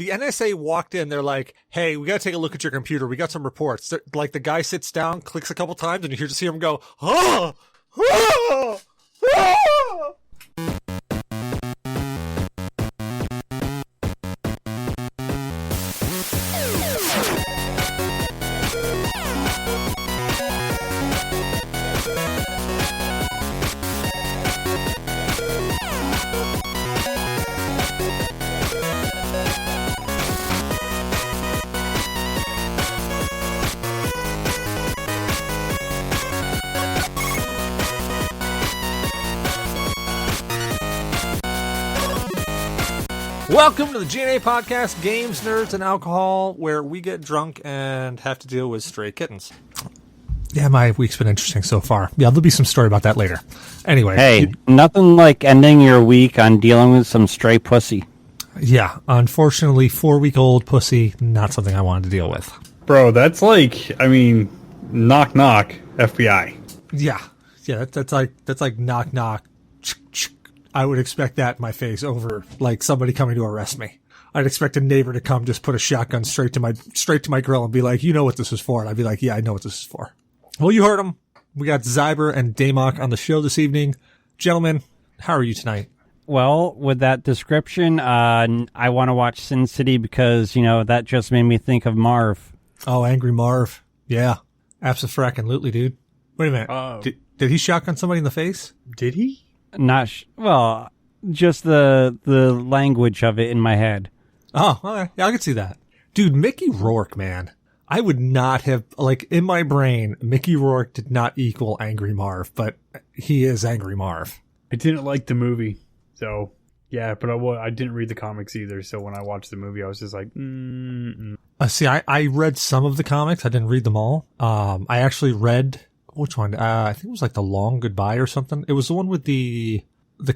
The NSA walked in. They're like, "Hey, we got to take a look at your computer. We got some reports." Like the guy sits down, clicks a couple times, and you just hear him go, "Ah! Ah! Ah!" Welcome to the G.N.A podcast, Games, Nerds, and Alcohol, where we get drunk and have to deal with stray kittens. Yeah, my week's been interesting so far. Yeah, there'll be some story about that later. Anyway. Hey, nothing like ending your week on dealing with some stray pussy. Yeah, unfortunately, 4-week-old pussy, not something I wanted to deal with. Bro, that's like, knock knock, FBI. Yeah, that's like knock knock. I would expect that in my face over like somebody coming to arrest me. I'd expect a neighbor to come just put a shotgun straight to my grill and be like, "You know what this is for?" And I'd be like, "Yeah, I know what this is for." Well, you heard them. We got Zyber and Damok on the show this evening. Gentlemen, how are you tonight? Well, with that description, I want to watch Sin City because, that just made me think of Marv. Oh, Angry Marv. Yeah. Abso-frackin-lutely, dude. Wait a minute. Did he shotgun somebody in the face? Did he? Just the language of it in my head. Oh, okay. Yeah, I could see that. Dude, Mickey Rourke, man. I would not have, in my brain, Mickey Rourke did not equal Angry Marv, but he is Angry Marv. I didn't like the movie, so, yeah, but I didn't read the comics either, so when I watched the movie, I was just like, See, I read some of the comics. I didn't read them all. I actually read... Which one? I think it was like The Long Goodbye or something. It was the one with the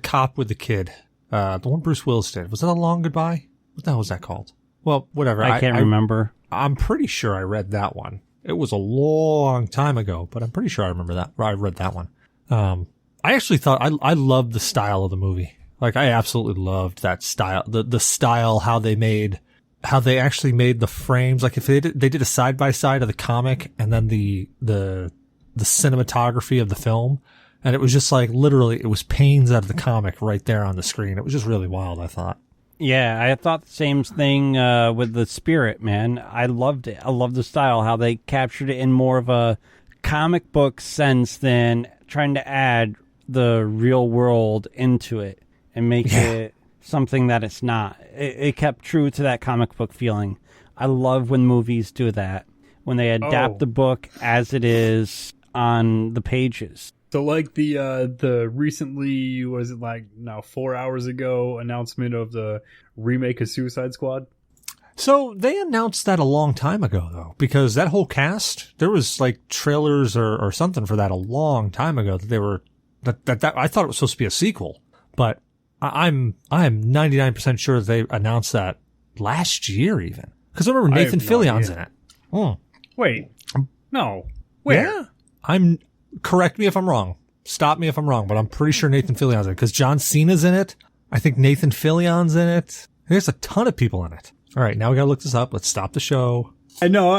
cop with the kid. The one Bruce Willis did. Was that A Long Goodbye? What the hell was that called? Well, whatever. I can't remember. I'm pretty sure I read that one. It was a long time ago, but I'm pretty sure I remember that. I read that one. I actually thought I loved the style of the movie. Like, I absolutely loved that style. The style, how they actually made the frames. Like, if they did a side by side of the comic and then the cinematography of the film, and it was just like literally it was panes out of the comic right there on the screen. It was just really wild, I thought. Yeah, I thought the same thing with the Spirit, man. I loved it. I loved the style, how they captured it in more of a comic book sense than trying to add the real world into it and make it something that it's not. It kept true to that comic book feeling. I love when movies do that, when they adapt the book as it is on the pages. So like the recently, 4 hours ago announcement of the remake of Suicide Squad? So they announced that a long time ago, though, because that whole cast, there was like trailers or something for that a long time ago that they were, that I thought it was supposed to be a sequel, but I'm 99% sure they announced that last year even. Because I remember Nathan Fillion's in it. Oh. Wait, no. Where? Yeah. Correct me if I'm wrong. Stop me if I'm wrong, but I'm pretty sure Nathan Fillion's in it because John Cena's in it. I think Nathan Fillion's in it. There's a ton of people in it. All right, now we gotta look this up. Let's stop the show. I know.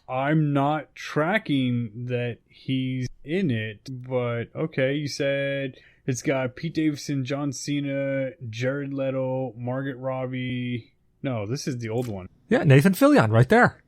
I'm not tracking that he's in it, but okay. You said it's got Pete Davidson, John Cena, Jared Leto, Margaret Robbie. No, this is the old one. Yeah, Nathan Fillion right there.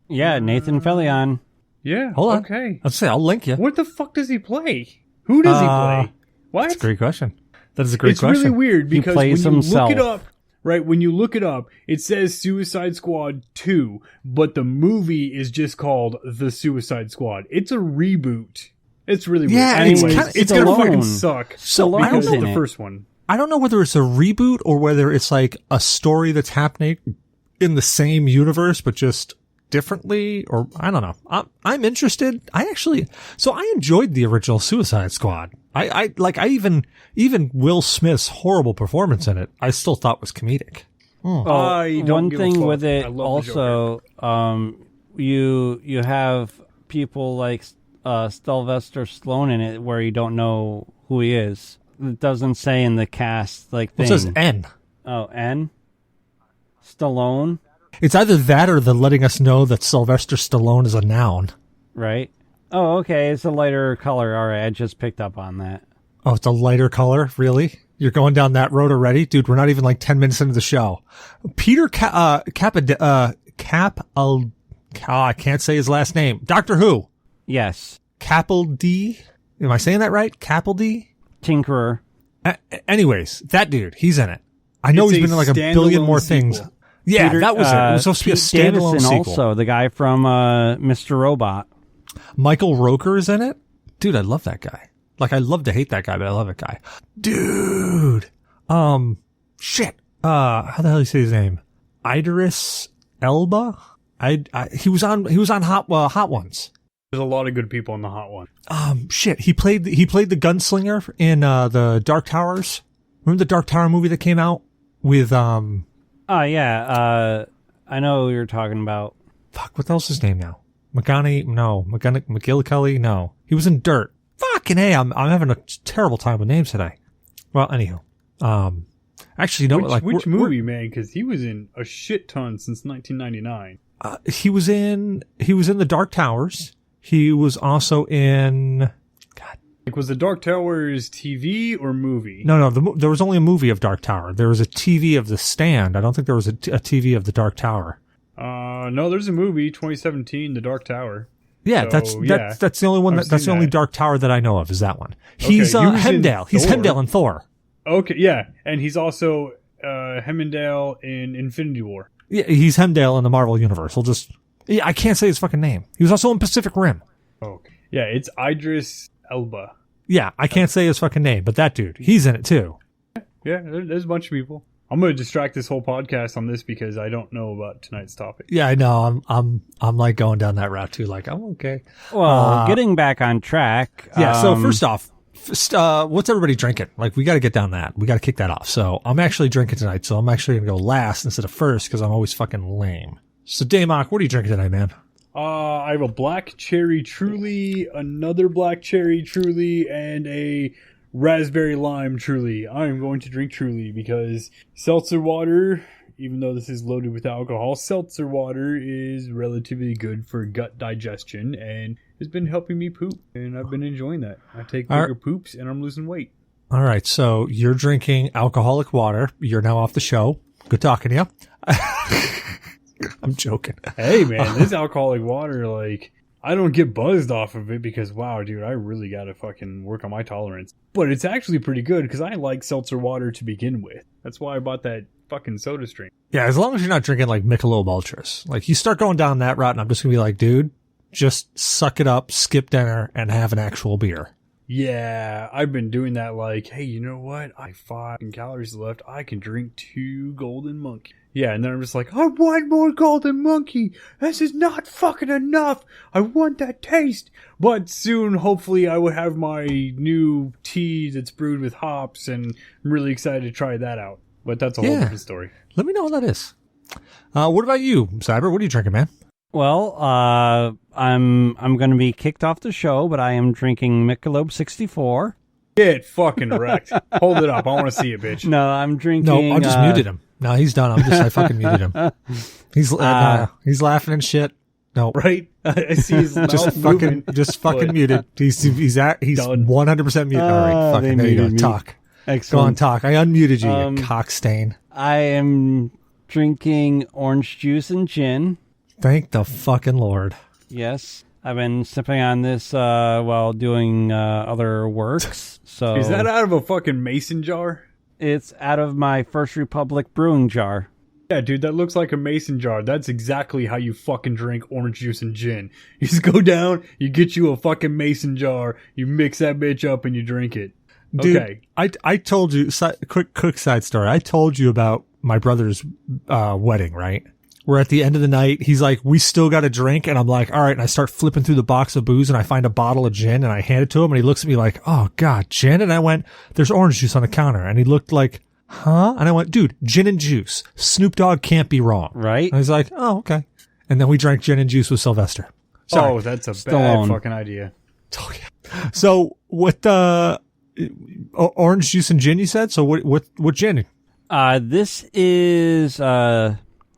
Yeah, Nathan Fillion. Yeah. Hold on. Okay. I'll link you. What the fuck does he play? Who does he play? What? That's a great question. That is a great question. It's really weird because when you himself. look it up, right, when you look it up, it says Suicide Squad 2, but the movie is just called The Suicide Squad. It's a reboot. It's really weird. Yeah, anyways, it's gonna fucking Stallone's suck. So I don't because know the first one. I don't know whether it's a reboot or whether it's like a story that's happening in the same universe, but just differently, or I don't know. I'm interested. I enjoyed the original Suicide Squad. I even Will Smith's horrible performance in it, I still thought was comedic. One thing with it also, you have people like Sylvester Stallone in it where you don't know who he is. It doesn't say in the cast thing. It says N. Oh, N? Stallone, It's either that or the letting us know that Sylvester Stallone is a noun. right? Oh, okay. It's a lighter color. All right, I just picked up on that. Oh, it's a lighter color? Really? You're going down that road already? Dude, we're not even like 10 minutes into the show. Peter I can't say his last name. Doctor Who. Yes. Capaldi. Am I saying that right? Capaldi? Tinkerer. Anyways, that dude, he's in it. I know he's been in like a billion more things. Yeah, Peter, that was it. It was supposed to be a Pete standalone Davidson sequel. also, the guy from Mr. Robot. Michael Roker is in it. Dude, I love that guy. Like, I love to hate that guy, but I love that guy. Dude. Shit. How the hell do you say his name? Idris Elba? He was on Hot Ones. There's a lot of good people in the Hot One. Shit. He played the gunslinger in, the Dark Towers. Remember the Dark Tower movie that came out with, Oh, yeah. I know who you're talking about. fuck, what the hell's his name now? McGillicuddy? No. He was in Dirt. Fucking A, I'm having a terrible time with names today. Well, anywho. Actually, you know, which movie, man? Because he was in a shit ton since 1999. He was in the Dark Towers. He was also in, God. Like, was the Dark Towers TV or movie? No, there was only a movie of Dark Tower. There was a TV of The Stand. I don't think there was a TV of the Dark Tower. No, there's a movie, 2017, The Dark Tower. Yeah, So, that's the only one. That's the only Dark Tower that I know of. Is that one? He's Hemdale. He's Hemdale in Thor. Okay, yeah, and he's also Hemmendale in Infinity War. Yeah, he's Hemdale in the Marvel Universe. I can't say his fucking name. He was also in Pacific Rim. Okay. Yeah, it's Idris Elba. Yeah, I can't say his fucking name, but that dude, he's in it too. Yeah, there's a bunch of people. I'm going to distract this whole podcast on this because I don't know about tonight's topic. Yeah, I know. I'm like going down that route too. Like, I'm okay. Well, getting back on track. Yeah. So first off, what's everybody drinking? Like, we got to get down that. We got to kick that off. So I'm actually drinking tonight. So I'm actually going to go last instead of first because I'm always fucking lame. So Damok, what are you drinking tonight, man? I have a black cherry truly, another black cherry truly, and a raspberry lime truly. I am going to drink truly because seltzer water, even though this is loaded with alcohol, seltzer water is relatively good for gut digestion and has been helping me poop, and I've been enjoying that. I take bigger poops and I'm losing weight. All right, so you're drinking alcoholic water. You're now off the show. Good talking to you. I'm joking. Hey, man, this alcoholic water, like, I don't get buzzed off of it because, wow, dude, I really got to fucking work on my tolerance. But it's actually pretty good because I like seltzer water to begin with. That's why I bought that fucking soda stream. Yeah, as long as you're not drinking like Michelob Ultras. Like, you start going down that route and I'm just going to be like, dude, just suck it up, skip dinner, and have an actual beer. Yeah, I've been doing that like, hey, you know what? I have 5 calories left. I can drink 2 Golden Monkey. Yeah, and then I'm just like, I want more Golden Monkey. This is not fucking enough. I want that taste. But soon, hopefully, I will have my new tea that's brewed with hops, and I'm really excited to try that out. But that's a whole different story. Let me know what that is. What about you, Zyber? What are you drinking, man? Well, I'm going to be kicked off the show, but I am drinking Michelob 64. Get fucking wrecked. Hold it up. I want to see it, bitch. No, I'm drinking... No, I just muted him. No, he's done. I fucking muted him. He's laughing and shit. No, right? I see his mouth just fucking muted. He's 100% muted. All right, fucking there you go. Talk. Excellent. Go on, talk. I unmuted you, you cock stain. I am drinking orange juice and gin. Thank the fucking Lord. Yes. I've been sipping on this while doing other works. So is that out of a fucking mason jar? It's out of my First Republic brewing jar. Yeah, dude, that looks like a mason jar. That's exactly how you fucking drink orange juice and gin. You just go down, you get you a fucking mason jar, you mix that bitch up, and you drink it. Dude, okay. I told you, quick side story. I told you about my brother's wedding, right? Where at the end of the night, he's like, we still got a drink. And I'm like, all right. And I start flipping through the box of booze and I find a bottle of gin and I hand it to him and he looks at me like, oh God, gin? And I went, there's orange juice on the counter. And he looked like, huh? And I went, dude, gin and juice. Snoop Dogg can't be wrong. Right. And he's like, oh, okay. And then we drank gin and juice with Sylvester. Sorry. Oh, that's a bad fucking idea. Oh, yeah. So what, orange juice and gin, you said? So what gin? This is,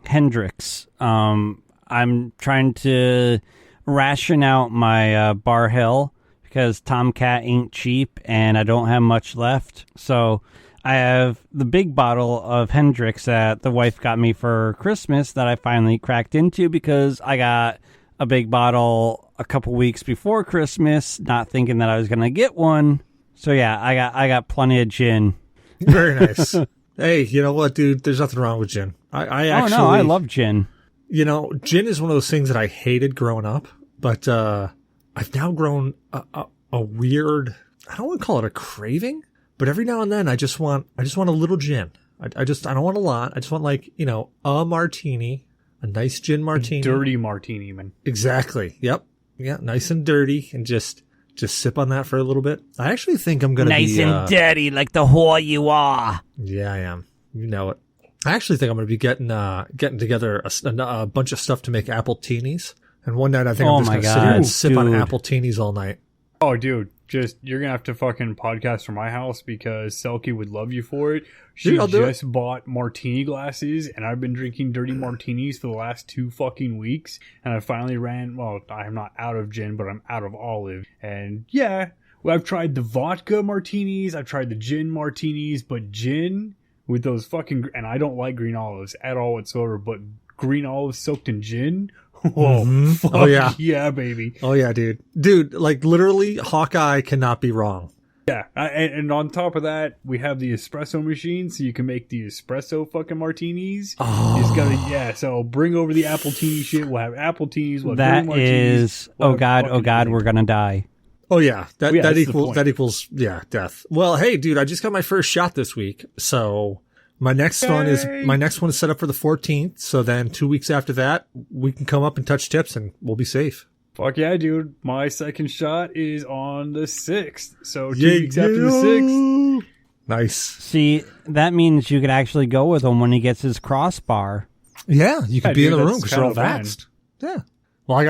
Hendrix. I'm trying to ration out my Bar Hill because Tomcat ain't cheap and I don't have much left. So I have the big bottle of Hendrix that the wife got me for Christmas that I finally cracked into because I got a big bottle a couple weeks before Christmas, not thinking that I was going to get one. So yeah, I got plenty of gin. Very nice. Hey, you know what, dude? There's nothing wrong with gin. I actually, I love gin. You know, gin is one of those things that I hated growing up, but I've now grown a weird, I don't want to call it a craving, but every now and then I just want a little gin. I don't want a lot. I just want, like, you know, a martini, a nice gin martini. Dirty martini, man. Exactly. Yep. Yeah, nice and dirty, and just sip on that for a little bit. I actually think I'm going to be... Nice and dirty like the whore you are. Yeah, I am. You know it. I actually think I'm going to be getting together a bunch of stuff to make apple teenies. And one night I think I'm just going to sit here and sip on apple teenies all night. Oh, dude. Just, you're going to have to fucking podcast from my house because Selkie would love you for it. She just bought martini glasses, and I've been drinking dirty martinis for the last 2 fucking weeks. And I finally I'm not out of gin, but I'm out of olive. And yeah, well, I've tried the vodka martinis, I've tried the gin martinis, but gin with those fucking, and I don't like green olives at all whatsoever, but green olives soaked in gin? Whoa, fuck yeah, baby. Oh yeah, dude, like literally Hawkeye cannot be wrong. Yeah, and on top of that, we have the espresso machine, so you can make the espresso fucking martinis. Oh, so bring over the apple teeny shit. We'll have apple teas. We'll have that martinis. Is, oh god, we're gonna die. Oh yeah, that equals death. Well, hey, dude, I just got my first shot this week, so my next one is set up for the 14th. So then 2 weeks after that, we can come up and touch tips, and we'll be safe. Fuck yeah, dude! My second shot is on the 6th, so 2 weeks after the 6th. Nice. See, that means you could actually go with him when he gets his crossbar. Yeah, you could be in the room because you're all vaxxed. Yeah. Well, I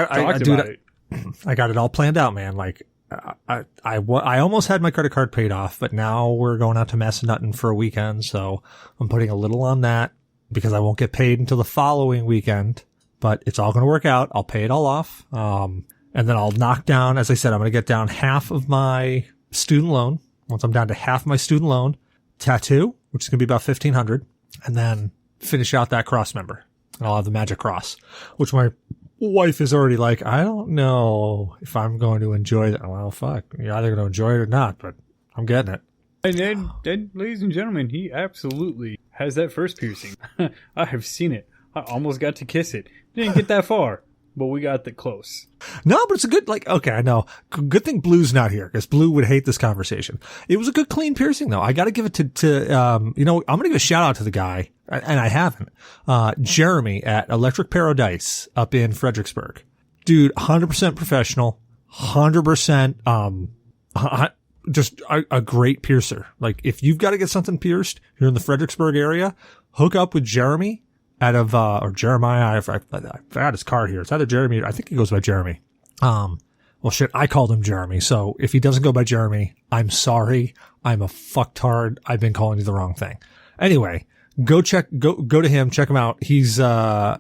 got it all planned out, man. Like, I almost had my credit card paid off, but now we're going out to Massanutten for a weekend, so I'm putting a little on that because I won't get paid until the following weekend. But it's all going to work out. I'll pay it all off. And then I'll knock down, as I said, I'm going to get down half of my student loan. Once I'm down to half my student loan, tattoo, which is going to be about $1,500, and then finish out that cross member. And I'll have the magic cross, which my wife is already like, I don't know if I'm going to enjoy that. Well, fuck. You're either going to enjoy it or not, but I'm getting it. And then, ladies and gentlemen, he absolutely has that first piercing. I have seen it. I almost got to kiss it. Didn't get that far, but we got that close. No, but it's a good, okay, I know. Good thing Blue's not here, because Blue would hate this conversation. It was a good, clean piercing, though. I got to give it to I'm going to give a shout out to the guy, and I haven't. Jeremy at Electric Paradise up in Fredericksburg. Dude, 100% professional, 100%, just a great piercer. Like, if you've got to get something pierced here in the Fredericksburg area, hook up with Jeremy. Or Jeremiah, I forgot his card here. It's either Jeremy, I think he goes by Jeremy. Well shit, I called him Jeremy. So if he doesn't go by Jeremy, I'm sorry. I'm a fucktard. I've been calling you the wrong thing. Anyway, go to him, check him out. He's, a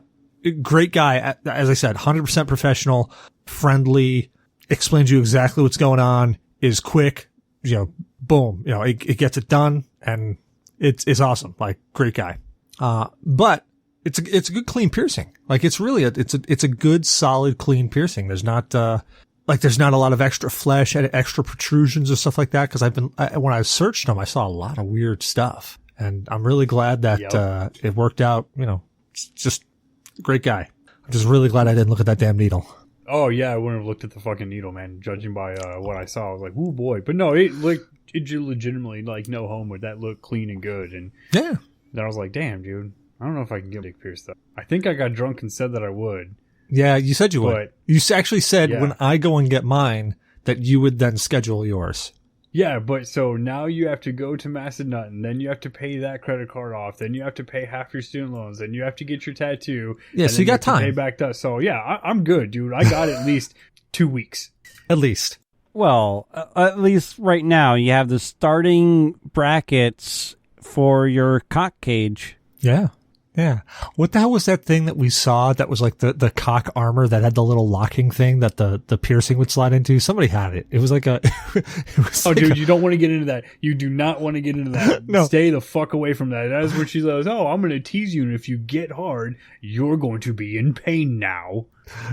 great guy. As I said, 100% professional, friendly, explains you exactly what's going on, is quick, boom, it gets it done, and it's awesome. Like, great guy. But it's a good clean piercing. Like, it's really it's a good solid clean piercing. There's not there's not a lot of extra flesh and extra protrusions or stuff like that. Cause when I searched them, I saw a lot of weird stuff, and I'm really glad that, it worked out. It's just a great guy. I'm just really glad I didn't look at that damn needle. Oh yeah. I wouldn't have looked at the fucking needle, man. Judging by, what I saw, I was like, ooh boy, but no, it legitimately, like, no homo. That looked clean and good. And yeah, then I was like, damn, dude. I don't know if I can get dick pierced though. I think I got drunk and said that I would. Yeah, you said you would. You actually said when I go and get mine that you would then schedule yours. Yeah, but so now you have to go to Massanutten, then you have to pay that credit card off, then you have to pay half your student loans, then you have to get your tattoo. Yeah, so you got time. Pay back to us. So yeah, I'm good, dude. I got at least 2 weeks. At least. Well, at least right now you have the starting brackets for your cock cage. Yeah. Yeah. What the hell was that thing that we saw that was like the cock armor that had the little locking thing that the piercing would slide into? Somebody had it. It was like a... Dude, you don't want to get into that. You do not want to get into that. No. Stay the fuck away from that. That is where she goes, oh, I'm going to tease you, and if you get hard, you're going to be in pain now.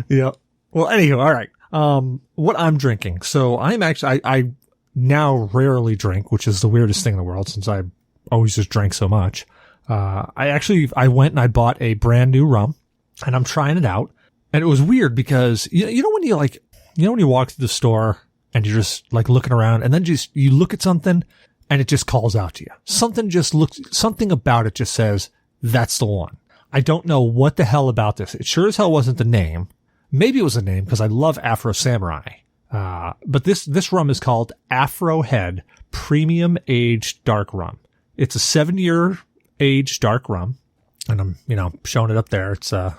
Yeah. Well, anywho, all right. What I'm drinking. So I'm actually... I now rarely drink, which is the weirdest thing in the world since I always just drank so much. I went and I bought a brand new rum and I'm trying it out. And it was weird because you know when you walk to the store and you're just like looking around and then you look at something and it just calls out to you. Something about it just says, that's the one. I don't know what the hell about this. It sure as hell wasn't the name. Maybe it was the name because I love Afro Samurai. But this rum is called Afro Head Premium Aged Dark Rum. It's a 7-year aged dark rum, and I'm showing it up there. It's I'm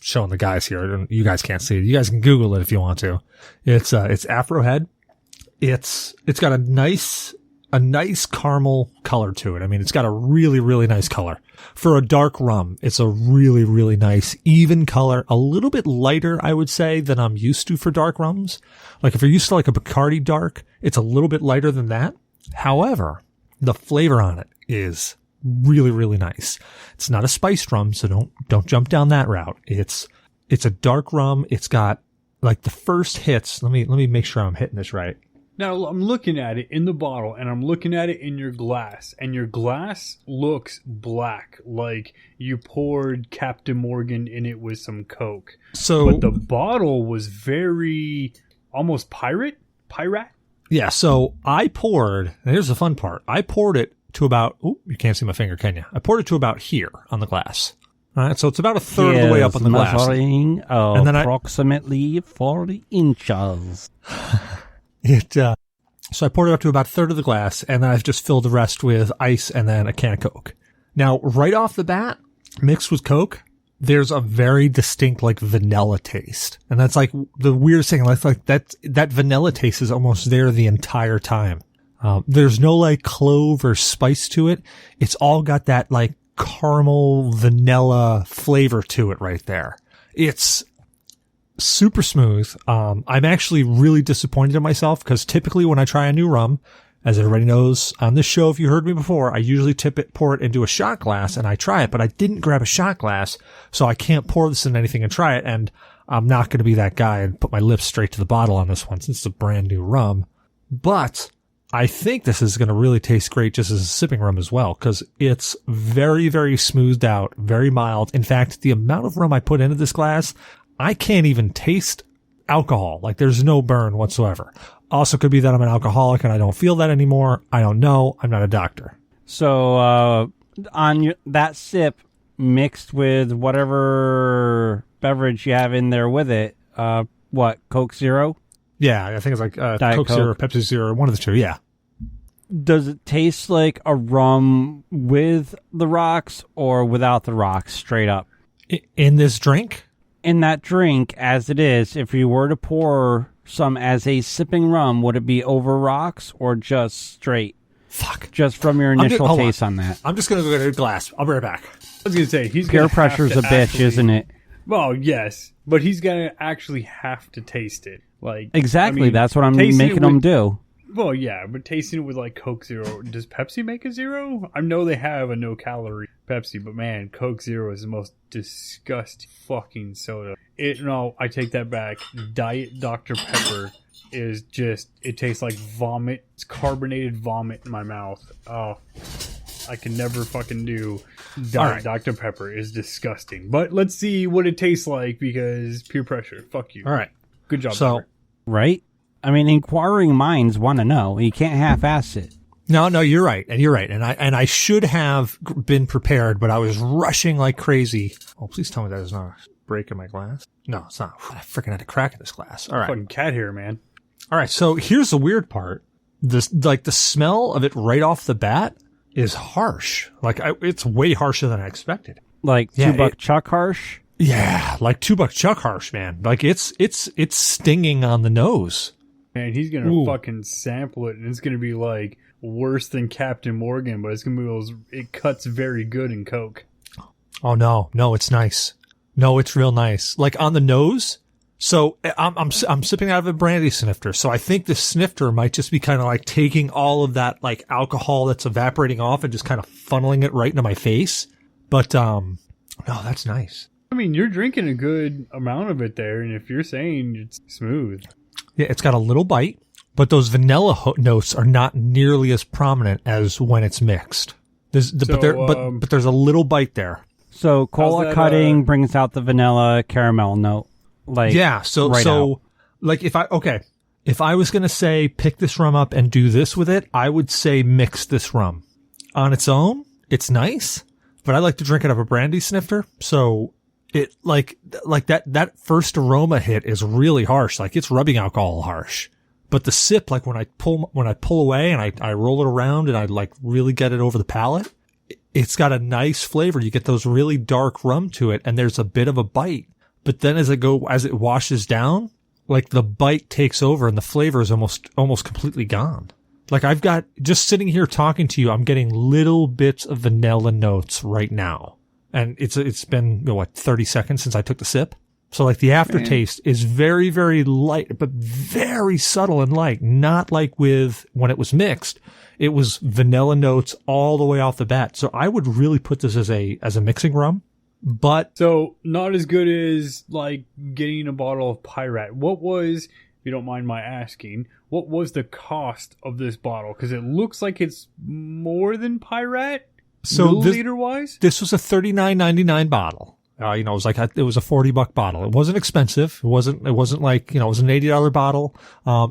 showing the guys here, and you guys can't see it. You guys can Google it if you want to. It's Afro Head. It's got a nice caramel color to it. I mean, it's got a really, really nice color. For a dark rum, it's a really, really nice, even color. A little bit lighter, I would say, than I'm used to for dark rums. Like if you're used to like a Bacardi dark, it's a little bit lighter than that. However, the flavor on it is really, really nice. It's not a spiced rum, so don't jump down that route. It's a dark rum. It's got like the first hits. Let me make sure I'm hitting this right. Now, I'm looking at it in the bottle, and I'm looking at it in your glass, and your glass looks black, like you poured Captain Morgan in it with some Coke. But the bottle was very, almost pirate? Yeah, so I poured, and here's the fun part. I poured it to about, you can't see my finger, can you? I poured it to about here on the glass. All right, so it's about a third of the way up on the glass. Measuring and then approximately 40 inches. So I poured it up to about a third of the glass, and then I've just filled the rest with ice and then a can of Coke. Now, right off the bat, mixed with Coke, there's a very distinct, like, vanilla taste. And that's, like, the weirdest thing. Like that vanilla taste is almost there the entire time. There's no, like, clove or spice to it. It's all got that, like, caramel vanilla flavor to it right there. It's super smooth. I'm actually really disappointed in myself because typically when I try a new rum, as everybody knows on this show, if you heard me before, I usually pour it into a shot glass and I try it, but I didn't grab a shot glass, so I can't pour this in anything and try it. And I'm not going to be that guy and put my lips straight to the bottle on this one since it's a brand new rum. But I think this is going to really taste great just as a sipping rum as well, because it's very, very smoothed out, very mild. In fact, the amount of rum I put into this glass, I can't even taste alcohol. Like, there's no burn whatsoever. Also could be that I'm an alcoholic and I don't feel that anymore. I don't know. I'm not a doctor. So, on that sip mixed with whatever beverage you have in there with it, what, Coke Zero? Yeah, I think it's like Coke Zero, Pepsi Zero, one of the two, yeah. Does it taste like a rum with the rocks or without the rocks, straight up? In this drink? In that drink, as it is, if you were to pour some as a sipping rum, would it be over rocks or just straight? Fuck. Just from your initial taste on that. I'm just going to go get a glass. I'll be right back. I was going to say, he's peer pressure's a bitch, isn't it? Well, yes, but he's going to actually have to taste it. Like exactly, that's what I'm making him do. Well, yeah, but tasting it with like Coke Zero, does Pepsi make a zero? I know they have a no-calorie Pepsi, but man, Coke Zero is the most disgusting fucking soda. No, I take that back. Diet Dr. Pepper is just, it tastes like vomit. It's carbonated vomit in my mouth. Oh, I can never fucking do Diet Dr. Pepper. Is disgusting. But let's see what it tastes like because peer pressure. Fuck you. All right. Good job, So, Pepper. Right? I mean, inquiring minds want to know. You can't half-ass it. No, you're right. And I should have been prepared, but I was rushing like crazy. Oh, please tell me that is not a break in my glass. No, it's not. I freaking had a crack in this glass. All right. Fucking cat hair, man. All right. So here's the weird part. The smell of it right off the bat is harsh. Like it's way harsher than I expected. Like $2 Chuck harsh? Yeah. Like $2 Chuck harsh, man. Like it's stinging on the nose. And he's going to fucking sample it, and it's going to be, like, worse than Captain Morgan, but it's going to be it cuts very good in Coke. Oh no, it's nice. No, it's real nice. Like on the nose. So I'm sipping out of a brandy snifter. So I think the snifter might just be kind of like taking all of that like alcohol that's evaporating off and just kind of funneling it right into my face. But no, that's nice. I mean, you're drinking a good amount of it there, and if you're saying it's smooth. Yeah, it's got a little bite, but those vanilla notes are not nearly as prominent as when it's mixed. But there's a little bite there. So cola cutting brings out the vanilla caramel note. Like yeah, so like if I was gonna say pick this rum up and do this with it, I would say mix this rum. On its own, it's nice, but I like to drink it out of a brandy snifter. So it like that first aroma hit is really harsh, like it's rubbing alcohol harsh. But the sip, like when I pull away and I roll it around and I like really get it over the palate, it's got a nice flavor. You get those really dark rum to it, and there's a bit of a bite. But then as it washes down, like the bite takes over and the flavor is almost completely gone. Like I've got, just sitting here talking to you, I'm getting little bits of vanilla notes right now. And it's been, 30 seconds since I took the sip. So like the aftertaste is very, very light, but very subtle and light. Not like with when it was mixed. It was vanilla notes all the way off the bat. So I would really put this as a mixing rum. But so not as good as like getting a bottle of Pirate. What was, if you don't mind my asking, what was the cost of this bottle? Because it looks like it's more than Pirate, so milliliter wise. This was a $39.99 bottle. It was like it was a $40 bottle. It wasn't expensive. It wasn't like it was an $80 bottle.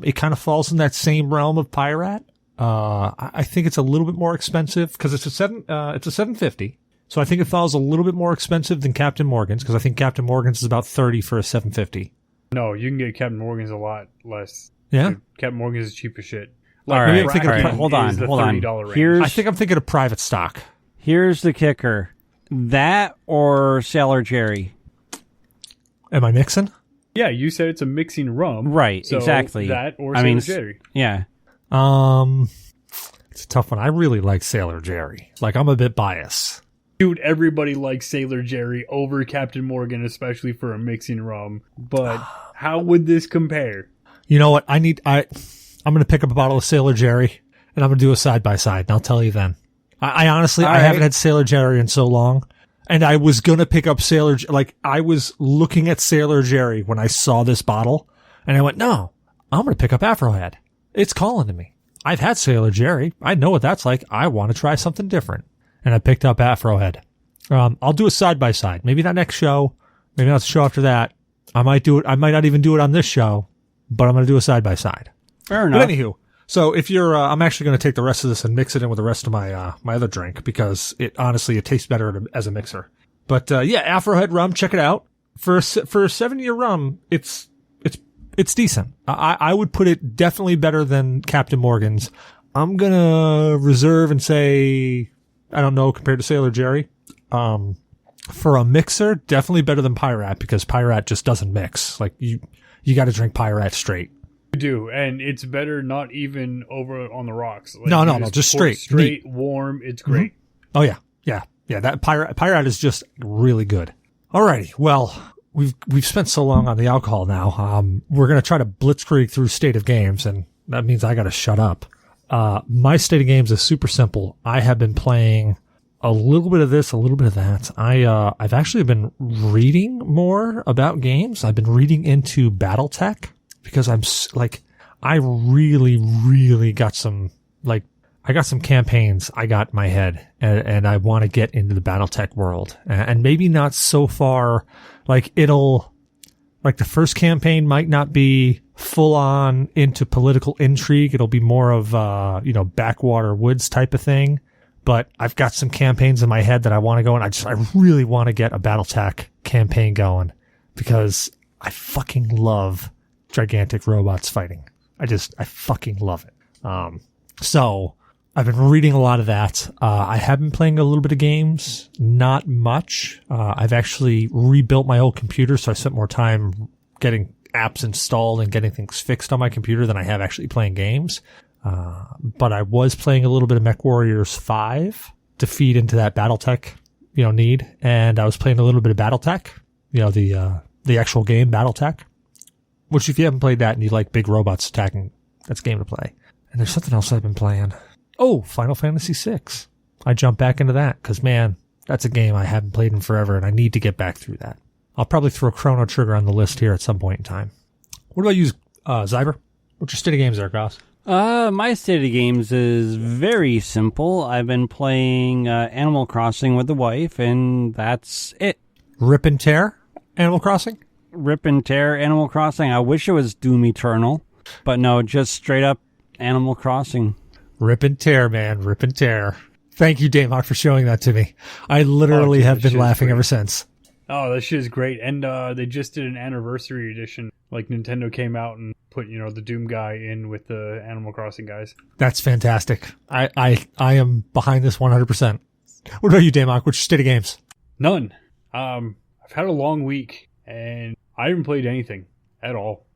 It kind of falls in that same realm of Pirate. I think it's a little bit more expensive because it's a $7.50. So I think it falls a little bit more expensive than Captain Morgan's, because I think Captain Morgan's is about $30 for a $7.50. No, you can get Captain Morgan's a lot less. Yeah, dude, Captain Morgan's is cheap as shit. Like, all right, hold on. I think I'm thinking of private stock. Here's the kicker: that or Sailor Jerry. Am I mixing? Yeah, you said it's a mixing rum, right? So exactly. That or Sailor Jerry. Yeah. It's a tough one. I really like Sailor Jerry. Like I'm a bit biased. Dude, everybody likes Sailor Jerry over Captain Morgan, especially for a mixing rum. But how would this compare? You know what? I'm going to pick up a bottle of Sailor Jerry, and I'm going to do a side-by-side, and I'll tell you then. I honestly, I haven't had Sailor Jerry in so long, and I was going to pick up I was looking at Sailor Jerry when I saw this bottle, and I went, no, I'm going to pick up Afrohead. It's calling to me. I've had Sailor Jerry. I know what that's like. I want to try something different. And I picked up Afrohead. I'll do a side-by-side. Maybe not next show. Maybe not the show after that. I might do it. I might not even do it on this show, but I'm going to do a side-by-side. Fair enough. But anywho, so if you're, I'm actually going to take the rest of this and mix it in with the rest of my, my other drink, because it tastes better as a mixer. But, yeah, Afrohead rum, check it out. For a 7-year rum, it's decent. I would put it definitely better than Captain Morgan's. I'm going to reserve and say, I don't know, compared to Sailor Jerry. For a mixer, definitely better than Pirate, because Pirate just doesn't mix. Like you got to drink Pirate straight. You do, and it's better not even over on the rocks. Like, no, just straight, neat. Warm. It's great. Mm-hmm. Oh yeah. That Pirate is just really good. Alrighty, well, we've spent so long on the alcohol now. We're gonna try to blitzkrieg through State of Games, and that means I got to shut up. My State of Games is super simple. I have been playing a little bit of this, a little bit of that. I've actually been reading more about games. I've been reading into BattleTech because I really, really got some, I got some campaigns I got in my head, and I want to get into the BattleTech world. And maybe not so far, the first campaign might not be full on into political intrigue. It'll be more of, backwater woods type of thing. But I've got some campaigns in my head that I want to go, and I really want to get a BattleTech campaign going, because I fucking love gigantic robots fighting. I fucking love it. So I've been reading a lot of that. I have been playing a little bit of games, not much. I've actually rebuilt my old computer, so I spent more time getting apps installed and getting things fixed on my computer than I have actually playing games. But I was playing a little bit of MechWarriors 5 to feed into that BattleTech need, and I was playing a little bit of BattleTech, the actual game BattleTech, which if you haven't played that and you like big robots attacking, that's a game to play. And there's something else I've been playing. Oh, Final Fantasy VI. I jumped back into that because, man, that's a game I haven't played in forever, and I need to get back through that. I'll probably throw Chrono Trigger on the list here at some point in time. What about you, Zyber? What's your state of games there, Goss? My state of games is very simple. I've been playing Animal Crossing with the wife, and that's it. Rip and tear Animal Crossing? Rip and tear Animal Crossing. I wish it was Doom Eternal, but no, just straight up Animal Crossing. Rip and tear, man. Rip and tear. Thank you, Damok, for showing that to me. I literally have been laughing ever since. Oh, that shit is great. And they just did an anniversary edition. Like, Nintendo came out and put, the Doom guy in with the Animal Crossing guys. That's fantastic. I am behind this 100%. What about you, Damok? What's your state of games? None. I've had a long week, and I haven't played anything at all.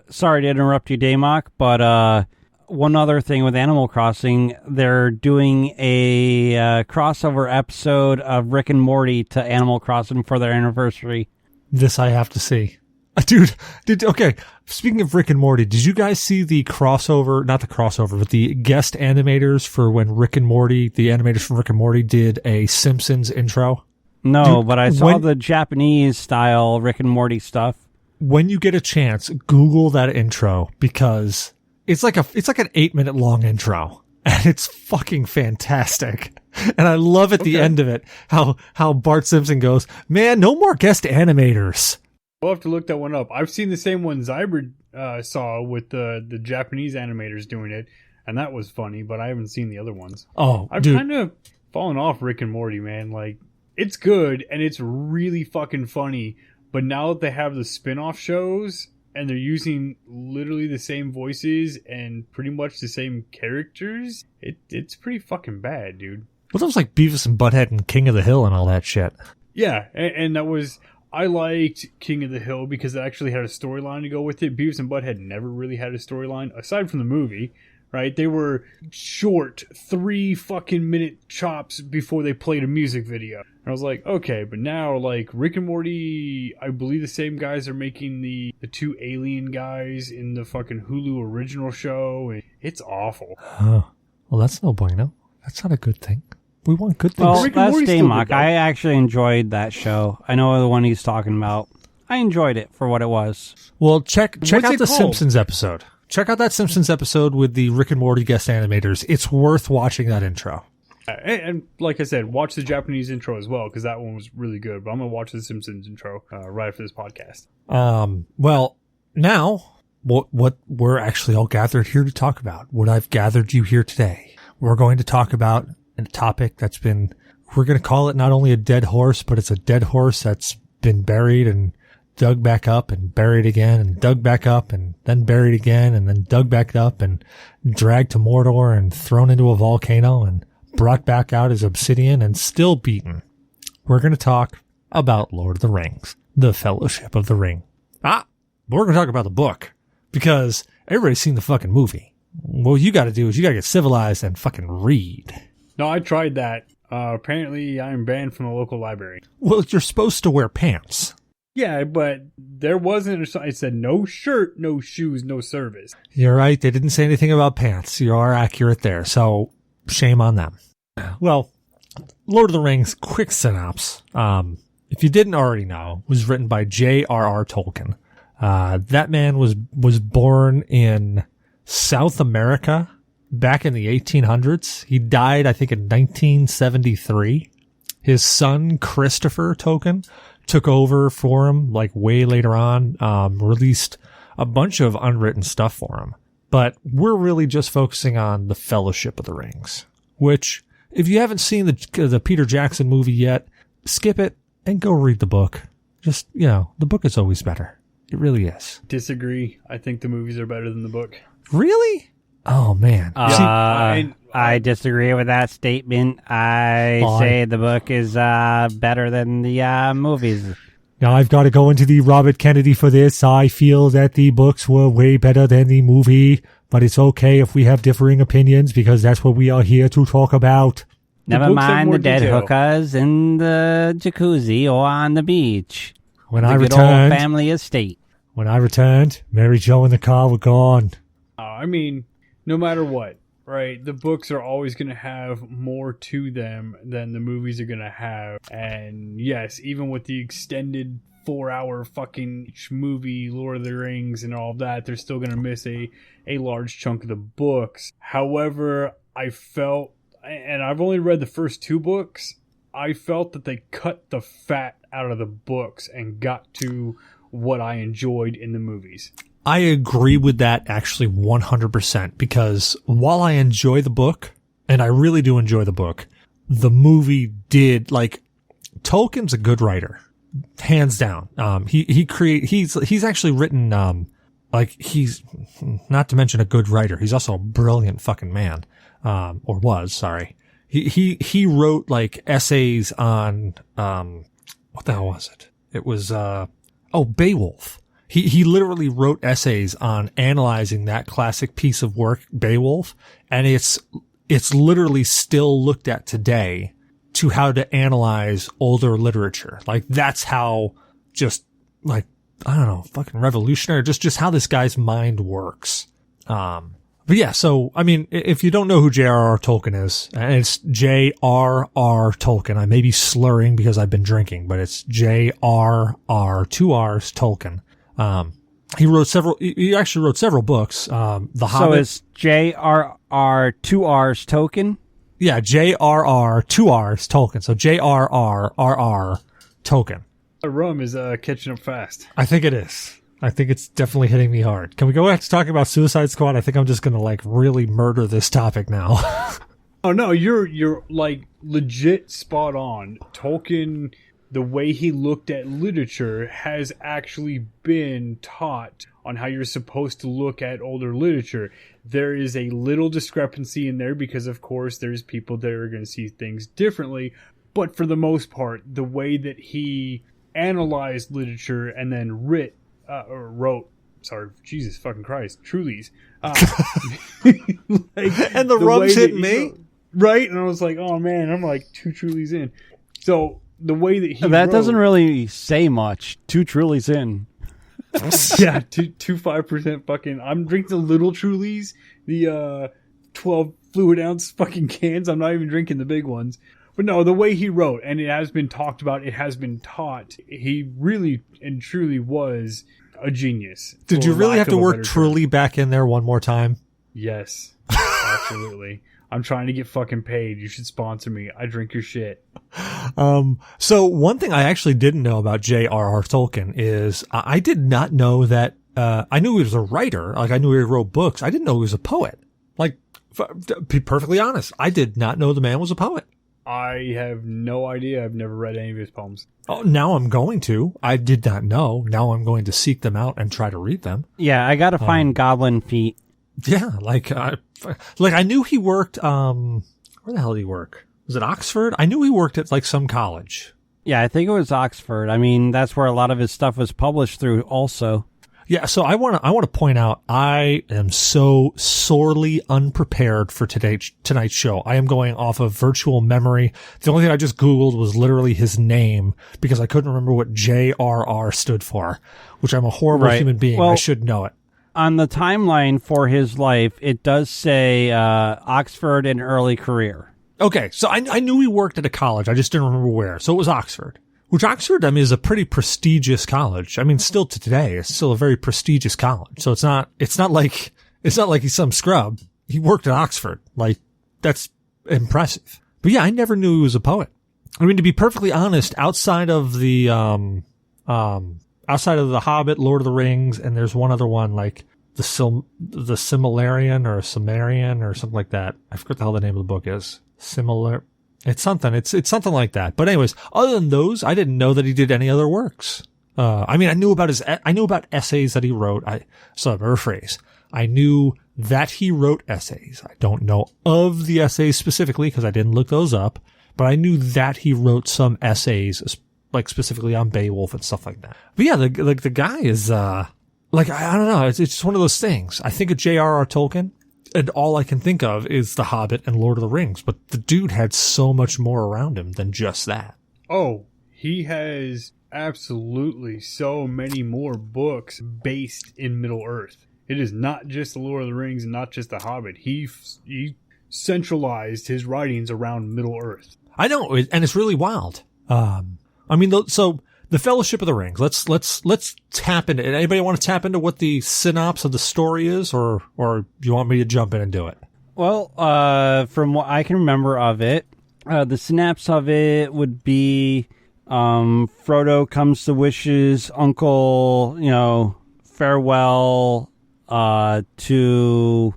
Sorry to interrupt you, Damok, but one other thing with Animal Crossing, they're doing a crossover episode of Rick and Morty to Animal Crossing for their anniversary. This I have to see. Dude, okay, speaking of Rick and Morty, did you guys see the crossover, not the crossover, but the guest animators for when Rick and Morty, the animators from Rick and Morty did a Simpsons intro? No, but I saw the Japanese style Rick and Morty stuff. When you get a chance, Google that intro because it's like an 8-minute long intro, and it's fucking fantastic. And I love at the end of it how Bart Simpson goes, "Man, no more guest animators." We'll have to look that one up. I've seen the same one Zyber saw with the Japanese animators doing it, and that was funny, but I haven't seen the other ones. Oh, I've kind of fallen off Rick and Morty, man. Like, it's good, and it's really fucking funny, but now that they have the spin-off shows, and they're using literally the same voices and pretty much the same characters, it's pretty fucking bad, dude. Well, that was like Beavis and Butthead and King of the Hill and all that shit. Yeah, and that was... I liked King of the Hill because it actually had a storyline to go with it. Beavis and Butthead never really had a storyline, aside from the movie, right? They were short, 3 fucking minute chops before they played a music video. And I was like, okay, but now, like, Rick and Morty, I believe the same guys are making the 2 alien guys in the fucking Hulu original show, and it's awful. Oh, well, that's no bueno. That's not a good thing. We want good things. Well, that's Damok. I actually enjoyed that show. I know the one he's talking about. I enjoyed it for what it was. Well, check out the Simpsons episode. Check out that Simpsons episode with the Rick and Morty guest animators. It's worth watching that intro. And like I said, watch the Japanese intro as well, because that one was really good. But I'm going to watch the Simpsons intro right after this podcast. Well, now, what we're actually all gathered here to talk about, what I've gathered you here today, we're going to talk about a topic that's been, we're going to call it not only a dead horse, but it's a dead horse that's been buried and dug back up and buried again and dug back up and then buried again and then dug back up and dragged to Mordor and thrown into a volcano and brought back out as obsidian and still beaten. We're going to talk about Lord of the Rings, the Fellowship of the Ring. But we're going to talk about the book because everybody's seen the fucking movie. What you got to do is you got to get civilized and fucking read. No, I tried that. Apparently, I'm banned from the local library. Well, you're supposed to wear pants. Yeah, but there wasn't. It said no shirt, no shoes, no service. You're right. They didn't say anything about pants. You are accurate there. So shame on them. Well, Lord of the Rings, quick synopsis. If you didn't already know, was written by J.R.R. Tolkien. That man was born in South America back in the 1800s. He died, I think, in 1973. His son, Christopher Tolkien, took over for him, like, way later on, released a bunch of unwritten stuff for him. But we're really just focusing on the Fellowship of the Rings, which, if you haven't seen the Peter Jackson movie yet, skip it and go read the book. Just, the book is always better. It really is. Disagree. I think the movies are better than the book. Really? Oh, man. I disagree with that statement. I say the book is better than the movies. Now, I've got to go into the Robert Kennedy for this. I feel that the books were way better than the movie, but it's okay if we have differing opinions because that's what we are here to talk about. Never books have mind more the dead detail. hookers in the jacuzzi or on the beach. When The I good old returned, family estate. Mary Jo and the car were gone. I mean, no matter what, right? The books are always going to have more to them than the movies are going to have. And yes, even with the extended 4-hour fucking each movie, Lord of the Rings and all of that, they're still going to miss a large chunk of the books. However, I felt, and I've only read the first 2 books, I felt that they cut the fat out of the books and got to what I enjoyed in the movies. I agree with that actually 100% because while I enjoy the book, and I really do enjoy the book, the movie did, like, Tolkien's a good writer, hands down. He's actually written, he's not to mention a good writer. He's also a brilliant fucking man, or was, sorry. He wrote like essays on, what the hell was it? It was, Beowulf. He literally wrote essays on analyzing that classic piece of work, Beowulf, and it's literally still looked at today to how to analyze older literature. Like, that's how, just like, I don't know, fucking revolutionary, just how this guy's mind works. But yeah, so, I mean, if you don't know who J.R.R. Tolkien is, and it's J.R.R. Tolkien, I may be slurring because I've been drinking, but it's J.R.R., 2 R's, Tolkien. He actually wrote several books. The Hobbit. So it's J.R.R. 2 R's Tolkien? Yeah, J.R.R. 2 R's Tolkien. So J.R.R. Tolkien. The rum is catching up fast. I think it is. I think it's definitely hitting me hard. Can we go back to talking about Suicide Squad? I think I'm just going to like really murder this topic now. Oh no, you're like legit spot on. Tolkien, the way he looked at literature has actually been taught on how you're supposed to look at older literature. There is a little discrepancy in there because of course there's people that are going to see things differently, but for the most part, the way that he analyzed literature and then wrote, sorry, Jesus fucking Christ, Trulies. Like, and the rum's hitting me. Right? And I was like, oh man, I'm like 2 Trulies in. So the way that he That wrote, doesn't really say much. 2 Trulies in. yeah, 5% fucking, I'm drinking the little Trulies, the 12 fluid ounce fucking cans. I'm not even drinking the big ones. But no, the way he wrote, and it has been talked about, it has been taught, he really and truly was a genius. Did you really have to work Truly back in there one more time? Yes, absolutely. I'm trying to get fucking paid. You should sponsor me. I drink your shit. So one thing I actually didn't know about J.R.R. Tolkien is I did not know that, I knew he was a writer. Like, I knew he wrote books. I didn't know he was a poet. Like, to be perfectly honest, I did not know the man was a poet. I have no idea. I've never read any of his poems. Oh, now I'm going to. I did not know. Now I'm going to seek them out and try to read them. Yeah, I gotta find Goblin Feet. Yeah, like I knew he worked, where the hell did he work? Was it Oxford? I knew he worked at like some college. Yeah, I think it was Oxford. I mean, that's where a lot of his stuff was published through also. Yeah, so I want to point out I am so sorely unprepared for tonight's show. I am going off of virtual memory. The only thing I just Googled was literally his name because I couldn't remember what JRR stood for, which I'm a horrible human being. Well, I should know it. On the timeline for his life, it does say Oxford and early career. Okay, so I knew he worked at a college. I just didn't remember where. So it was Oxford. Which Oxford, I mean, is a pretty prestigious college. I mean, still to today, it's still a very prestigious college. So it's not like he's some scrub. He worked at Oxford. Like, that's impressive. But yeah, I never knew he was a poet. I mean, to be perfectly honest, outside of the Hobbit, Lord of the Rings, and there's one other one, like the Similarian or Cimmerian or something like that. I forget the hell the name of the book is. It's something like that. But anyways, other than those, I didn't know that he did any other works. I mean, I knew about essays that he wrote. I knew that he wrote essays. I don't know of the essays specifically because I didn't look those up, but I knew that he wrote some essays, like specifically on Beowulf and stuff like that. But yeah, the guy is, I don't know. It's just one of those things. I think of J.R.R. Tolkien and all I can think of is The Hobbit and Lord of the Rings. But the dude had so much more around him than just that. Oh, he has absolutely so many more books based in Middle Earth. It is not just The Lord of the Rings and not just The Hobbit. He centralized his writings around Middle Earth. I know, and it's really wild. I mean, so the Fellowship of the Rings. Let's tap into it. Anybody want to tap into what the synopsis of the story is, or do you want me to jump in and do it? Well, from what I can remember of it, the synapse of it would be Frodo comes to wish his uncle, farewell to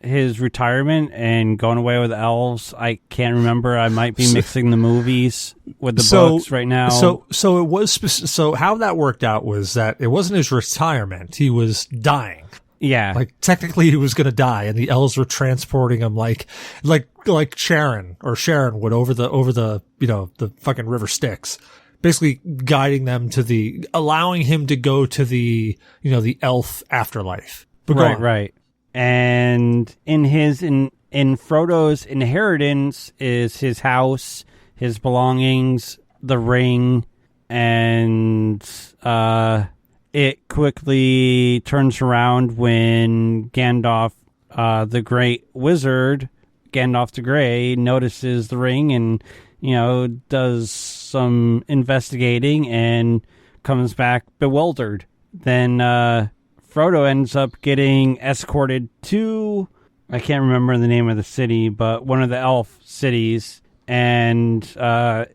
his retirement and going away with elves. I can't remember. I might be mixing the movies with the books right now. So it was. So how that worked out was that it wasn't his retirement. He was dying. Yeah. Like technically he was going to die, and the elves were transporting him like Sharon would over the the fucking river Styx, basically guiding them to allowing him to go to the elf afterlife. But right. And in Frodo's inheritance is his house, his belongings, the ring, and it quickly turns around when Gandalf, the great wizard, Gandalf the Grey, notices the ring and, does some investigating and comes back bewildered. Then Frodo ends up getting escorted to, I can't remember the name of the city, but one of the elf cities, and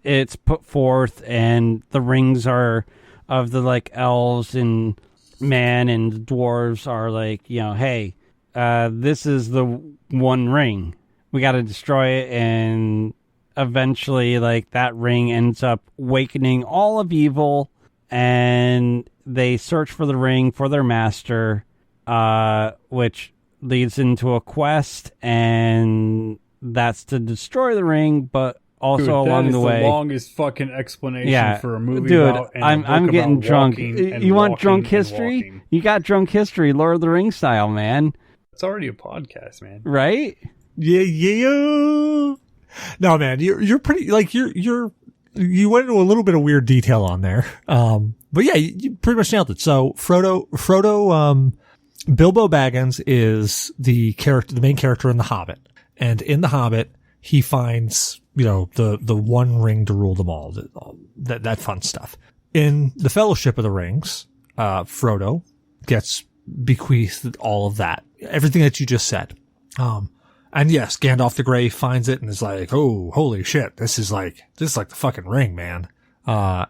it's put forth, and the rings are of the elves and man and the dwarves are hey, this is the one ring. We got to destroy it, and eventually that ring ends up awakening all of evil, and they search for the ring for their master, which leads into a quest, and that's to destroy the ring, but also along the way. That is the longest fucking explanation for a movie about, and I'm getting drunk. You want drunk walking history? You got drunk history, Lord of the Rings style, man. It's already a podcast, man. Right? Yeah. No, man, you're pretty, you went into a little bit of weird detail on there. But yeah, you pretty much nailed it. So Frodo, Bilbo Baggins is the main character in The Hobbit. And in The Hobbit, he finds, the one ring to rule them all, that fun stuff. In the Fellowship of the Rings, Frodo gets bequeathed all of that, everything that you just said. And yes, Gandalf the Grey finds it and is like, oh, holy shit, this is like the fucking ring, man. But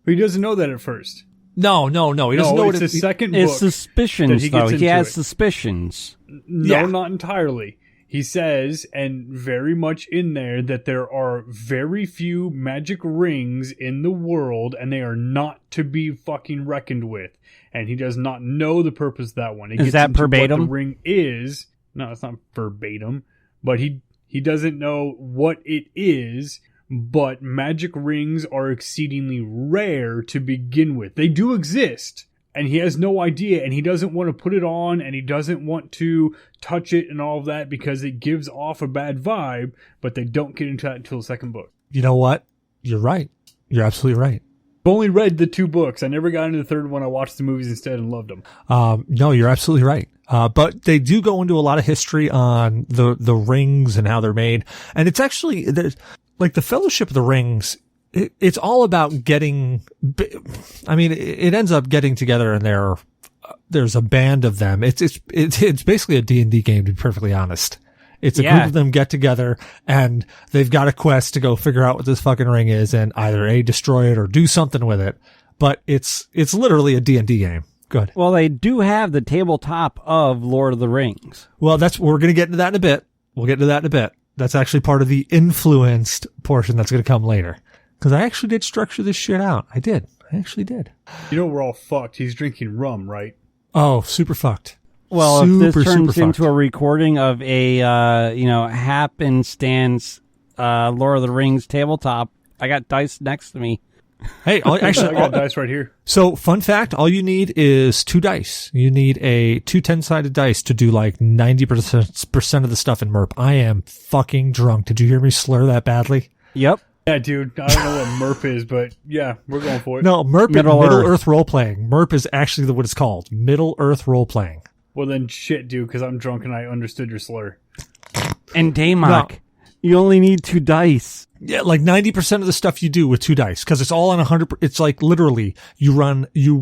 he doesn't know that at first. No, he doesn't know it's it. The second book. It's suspicions, though. He has suspicions. No, not entirely. He says, and very much in there, that there are very few magic rings in the world, and they are not to be fucking reckoned with. And he does not know the purpose of that one. Is that verbatim? What the ring is. No, it's not verbatim. But he doesn't know what it is, but magic rings are exceedingly rare to begin with. They do exist. And he has no idea, and he doesn't want to put it on, and he doesn't want to touch it and all of that because it gives off a bad vibe, but they don't get into that until the second book. You know what? You're right. You're absolutely right. I've only read the two books. I never got into the third one. I watched the movies instead and loved them. No, you're absolutely right. But they do go into a lot of history on the rings and how they're made. And it's actually, there's the Fellowship of the Rings, it's all about getting, I mean, it ends up getting together and there's a band of them. It's basically a D&D game, to be perfectly honest. It's a group of them get together and they've got a quest to go figure out what this fucking ring is and either destroy it or do something with it. But it's literally a D&D game. Good. Well, they do have the tabletop of Lord of the Rings. Well, we're going to get into that in a bit. We'll get into that in a bit. That's actually part of the influenced portion that's going to come later. Because I actually did structure this shit out. I actually did. We're all fucked. He's drinking rum, right? Oh, super fucked. Well, if this turns into a recording of a, happenstance Lord of the Rings tabletop, I got dice next to me. Hey, actually, I got dice right here. So, fun fact, all you need is 2 dice. You need a 2 10-sided dice to do like 90% of the stuff in MERP. I am fucking drunk. Did you hear me slur that badly? Yep. Yeah, dude. I don't know what MERP is, but yeah, we're going for it. No, MERP Middle is Middle Earth. Earth Role-Playing. MERP is actually what it's called. Middle Earth Role-Playing. Well, then shit, dude, because I'm drunk and I understood your slur. And Damok, you only need 2 dice. Yeah, like 90% of the stuff you do with 2 dice, because it's all on 100. It's like literally you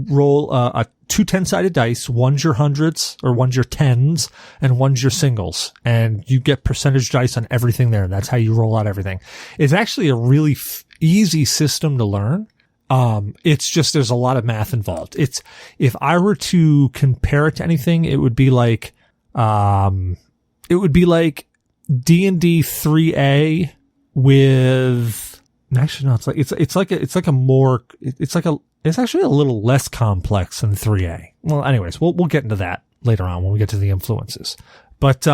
roll a 2 10-sided dice. One's your hundreds or one's your tens, and one's your singles, and you get percentage dice on everything there. That's how you roll out everything. It's actually a really easy system to learn. It's just there's a lot of math involved. It's if I were to compare it to anything, it would be like D&D 3A. With actually no, it's actually a little less complex than 3A. Well, anyways, we'll get into that later on when we get to the influences. But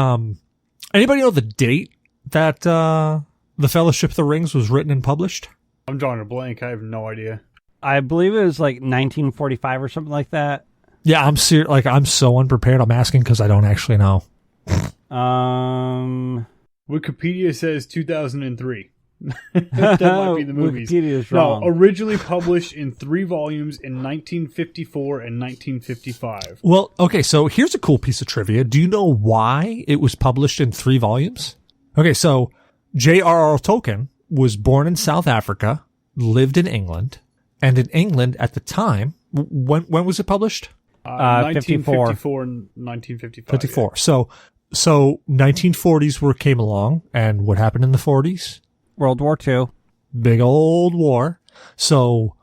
anybody know the date that the Fellowship of the Rings was written and published? I'm drawing a blank. I have no idea. I believe it was like 1945 or something like that. Yeah, I'm serious. Like I'm so unprepared. I'm asking because I don't actually know. Wikipedia says 2003. That might be the movies. Wikipedia's wrong. No, originally published in 3 volumes in 1954 and 1955. Well, okay, so here's a cool piece of trivia. Do you know why it was published in 3 volumes? Okay, so J.R.R. Tolkien was born in South Africa, lived in England, and in England at the time, when was it published? 1954 and 1955. 54. Yeah. So 1940s came along, and what happened in the 40s? World War II. Big old war. So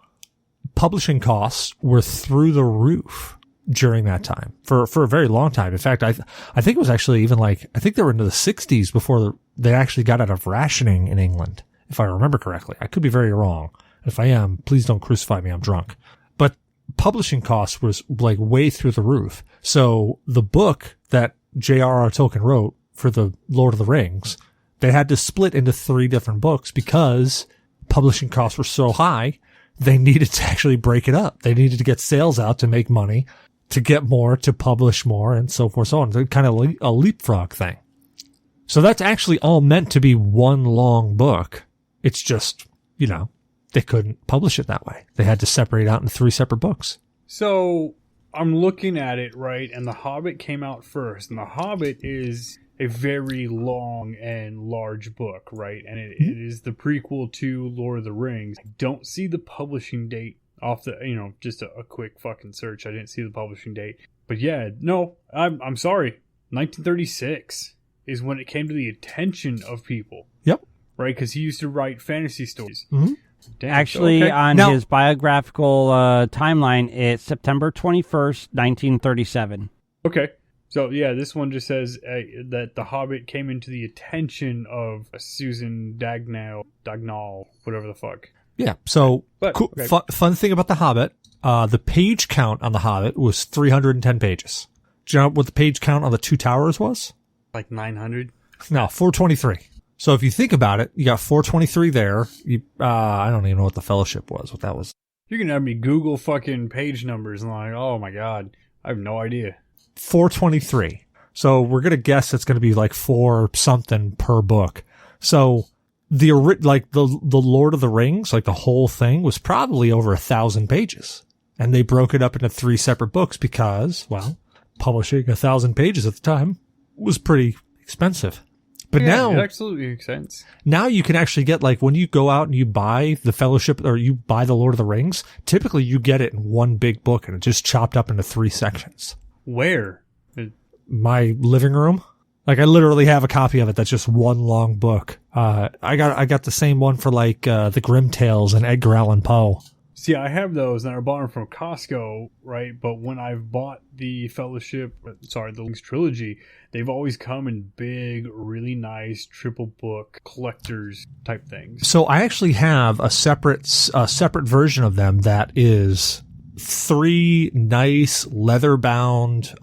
publishing costs were through the roof during that time for a very long time. In fact, I think it was actually even I think they were into the 60s before they actually got out of rationing in England, if I remember correctly. I could be very wrong. If I am, please don't crucify me. I'm drunk. But publishing costs was like way through the roof. So the book that J.R.R. Tolkien wrote for the Lord of the Rings, they had to split into 3 different books because publishing costs were so high. They needed to actually break it up. They needed to get sales out to make money, to get more, to publish more, and so forth, so on. It's kind of a leapfrog thing. So that's actually all meant to be one long book. It's just, they couldn't publish it that way. They had to separate out into 3 separate books. So I'm looking at it, right, and The Hobbit came out first, and The Hobbit is a very long and large book, right, and it is the prequel to Lord of the Rings. I don't see the publishing date off the, just a quick fucking search. I didn't see the publishing date, but yeah, no, I'm sorry, 1936 is when it came to the attention of people. Yep. Right, because he used to write fantasy stories. Mm-hmm. Damn, actually, okay. On his biographical timeline, it's September 21st, 1937. Okay. So, yeah, this one just says that The Hobbit came into the attention of Susan Dagnall, whatever the fuck. Yeah, so cool, okay. Fun thing about The Hobbit, the page count on The Hobbit was 310 pages. Do you know what the page count on The Two Towers was? Like 900? No, 423. So if you think about it, you got 423 there. I don't even know what the Fellowship was, what that was. You're going to have me Google fucking page numbers and oh my God, I have no idea. 423. So we're going to guess it's going to be like 4 something per book. So the Lord of the Rings, like the whole thing was probably over 1,000 pages. And they broke it up into 3 separate books because, well, publishing 1,000 pages at the time was pretty expensive. But now, it absolutely makes sense. Now you can actually get, when you go out and you buy the Fellowship or you buy the Lord of the Rings, typically you get it in one big book and it's just chopped up into 3 sections. Where? My living room. I literally have a copy of it that's just one long book. I got the same one for the Grimm Tales and Edgar Allan Poe. See, I have those, and I bought them from Costco, right? But when I've bought the the Links trilogy, they've always come in big, really nice triple book collectors type things. So I actually have a separate version of them that is 3 nice leather-bound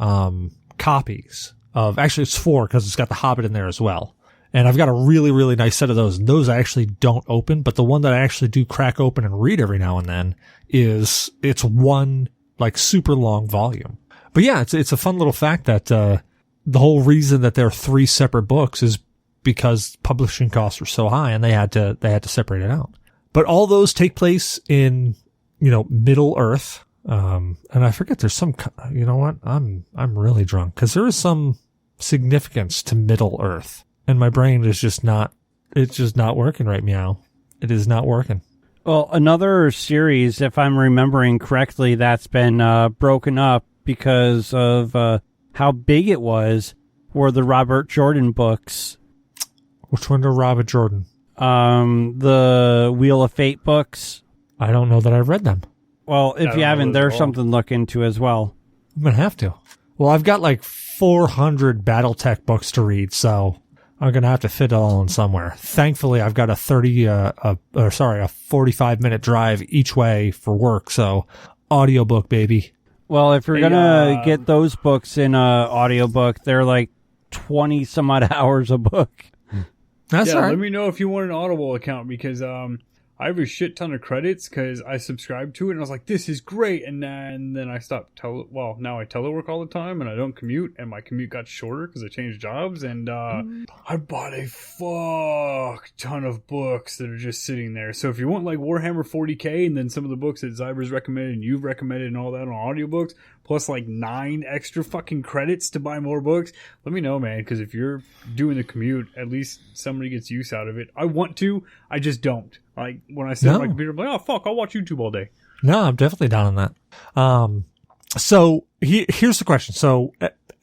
copies of. Actually, it's 4 because it's got The Hobbit in there as well. And I've got a really, really nice set of those. And those I actually don't open, but the one that I actually do crack open and read every now and then it's one like super long volume. But yeah, it's a fun little fact that, the whole reason that there are 3 separate books is because publishing costs were so high and they had to separate it out. But all those take place in, Middle Earth. And I forget there's some, you know what? I'm really drunk because there is some significance to Middle Earth and my brain is just not working right meow. It is not working. Well, another series, if I'm remembering correctly, that's been broken up because of how big it was, were the Robert Jordan books. Which one are Robert Jordan? The Wheel of Fate books. I don't know that I've read them. Well, if you haven't, there's something to look into as well. I'm going to have to. Well, I've got like 400 Battletech books to read, so I'm going to have to fit it all in somewhere. Thankfully, I've got a 45-minute drive each way for work, so audiobook, baby. Well, if you're going to get those books in audiobook, they're like 20 some odd hours a book. That's all right. Let me know if you want an Audible account because I have a shit ton of credits because I subscribed to it and I was like, this is great. And then I stopped. Now I telework all the time and I don't commute and my commute got shorter because I changed jobs. And I bought a fuck ton of books that are just sitting there. So if you want like Warhammer 40K and then some of the books that Zyber's recommended and you've recommended and all that on audiobooks, plus like 9 extra fucking credits to buy more books, let me know, man. Because if you're doing the commute, at least somebody gets use out of it. I want to, I just don't. Like, when I sit at my computer, I'm like, oh, fuck, I'll watch YouTube all day. No, I'm definitely down on that. So here's the question. So,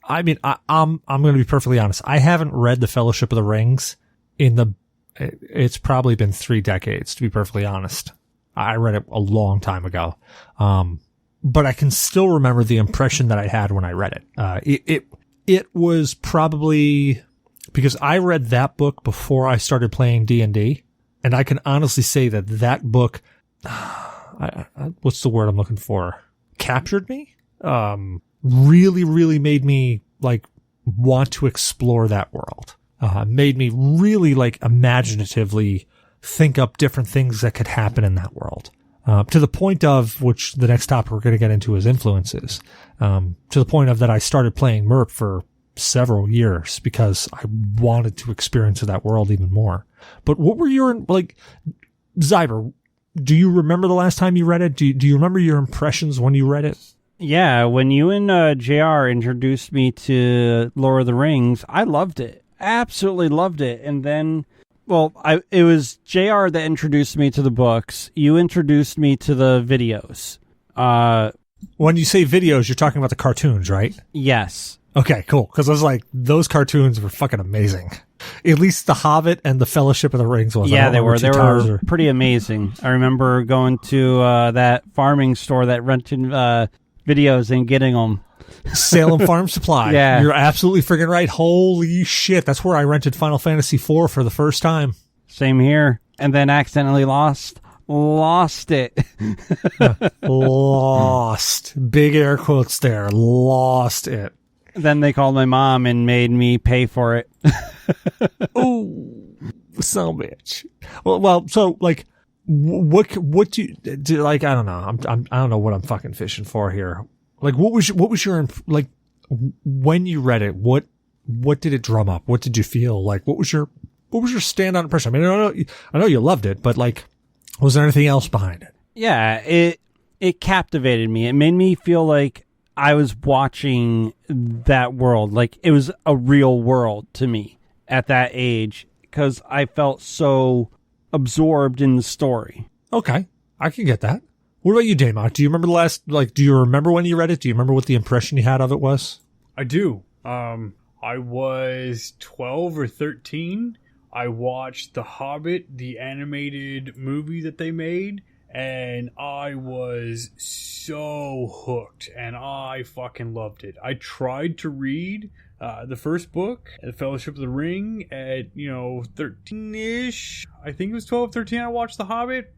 I mean, I'm going to be perfectly honest. I haven't read The Fellowship of the Rings it's probably been 3 decades, to be perfectly honest. I read it a long time ago. But I can still remember the impression that I had when I read it. It was probably because I read that book before I started playing D&D. And I can honestly say that book, what's the word I'm looking for? Captured me. Really, really made me like want to explore that world. Made me really like imaginatively think up different things that could happen in that world. To the point of, which the next topic we're going to get into is influences. To the point of that I started playing MERP for several years because I wanted to experience that world even more. But what were your, like, Zyber, do you remember the last time you read it? Do you remember your impressions when you read it? Yeah, when you and JR introduced me to Lord of the Rings, I loved it. Absolutely loved it. And then, it was JR that introduced me to the books. You introduced me to the videos. When you say videos, you're talking about the cartoons, right? Yes. Okay, cool. Because I was like, those cartoons were fucking amazing. At least The Hobbit and The Fellowship of the Rings was. Yeah, they were. They were pretty amazing. I remember going to that farming store that rented videos and getting them. Salem Farm Supply. Yeah. You're absolutely freaking right. Holy shit. That's where I rented Final Fantasy IV for the first time. Same here. And then accidentally lost it. Lost. Big air quotes there. Lost it. Then they called my mom and made me pay for it. Oh, so bitch. Well, so like, what do you like? I don't know. I don't know what I'm fucking fishing for here. Like, what was your like when you read it? What did it drum up? What did you feel like? What was your standout impression? I mean, I know you loved it, but like, was there anything else behind it? Yeah, it captivated me. It made me feel like I was watching that world, like it was a real world to me at that age, because I felt so absorbed in the story. Okay, I can get that. What about you, Damok? Do you remember do you remember when you read it? Do you remember what the impression you had of it was? I do. I was 12 or 13. I watched The Hobbit, the animated movie that they made, and I was so hooked, and I fucking loved it. I tried to read the first book, The Fellowship of the Ring, at, 13-ish. I think it was 12, 13 I watched The Hobbit.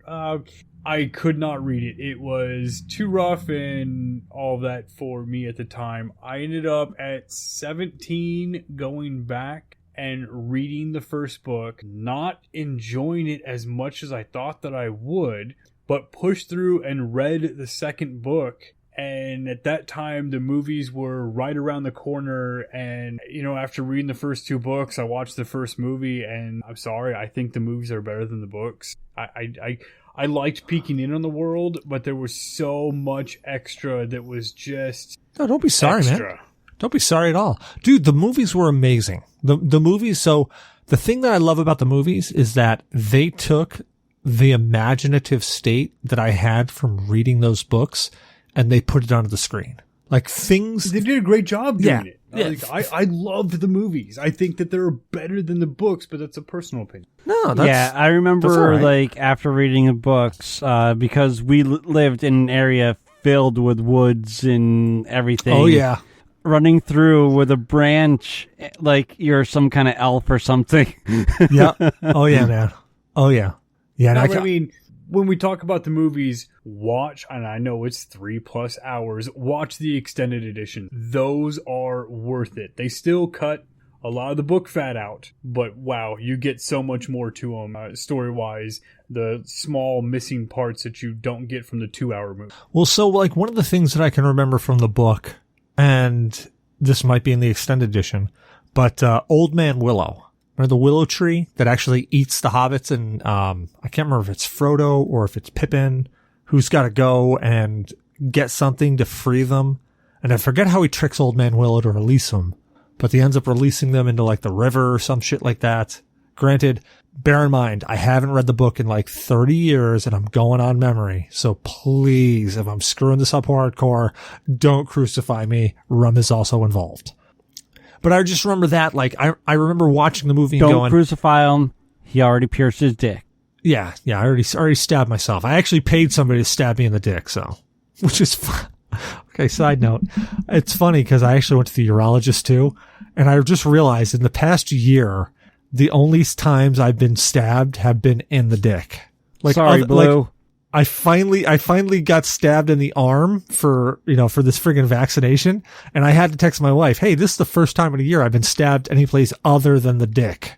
I could not read it. It was too rough and all of that for me at the time. I ended up at 17 going back and reading the first book, not enjoying it as much as I thought that I would, but pushed through and read the second book. And at that time, the movies were right around the corner. And, after reading the first two books, I watched the first movie, and I'm sorry, I think the movies are better than the books. I liked peeking in on the world, but there was so much extra that was just No, don't be sorry, extra. man. Don't be sorry at all. Dude, the movies were amazing. The movies, so the thing that I love about the movies is that they took the imaginative state that I had from reading those books and they put it onto the screen. Like things... They did a great job doing it. Yeah. I loved the movies. I think that they're better than the books, but that's a personal opinion. No, that's... Yeah, I remember, all right. like, after reading the books, because we lived in an area filled with woods and everything. Oh, yeah. Running through with a branch, like you're some kind of elf or something. Yeah. Oh, yeah, man. Oh, yeah. Yeah, No, and but I mean, when we talk about the movies, watch, and I know it's 3+ hours, watch the extended edition. Those are worth it. They still cut a lot of the book fat out, but wow, you get so much more to them story-wise, the small missing parts that you don't get from the 2-hour movie. Well, so, like, one of the things that I can remember from the book, and this might be in the extended edition, but Old Man Willow. Remember the willow tree that actually eats the hobbits? And I can't remember if it's Frodo or if it's Pippin who's got to go and get something to free them. And I forget how he tricks Old Man Willow to release them, but he ends up releasing them into like the river or some shit like that. Granted, bear in mind, I haven't read the book in like 30 years and I'm going on memory. So please, if I'm screwing this up hardcore, don't crucify me. Rum is also involved. But I just remember that, like, I remember watching the movie and Don't going... crucify him. He already pierced his dick. Yeah, I already stabbed myself. I actually paid somebody to stab me in the dick, so... Which is fun. Okay, side note. It's funny because I actually went to the urologist too, and I just realized in the past year, the only times I've been stabbed have been in the dick. Like, Sorry, Blue. Like, I finally got stabbed in the arm for this friggin' vaccination. And I had to text my wife, hey, this is the first time in a year I've been stabbed any place other than the dick.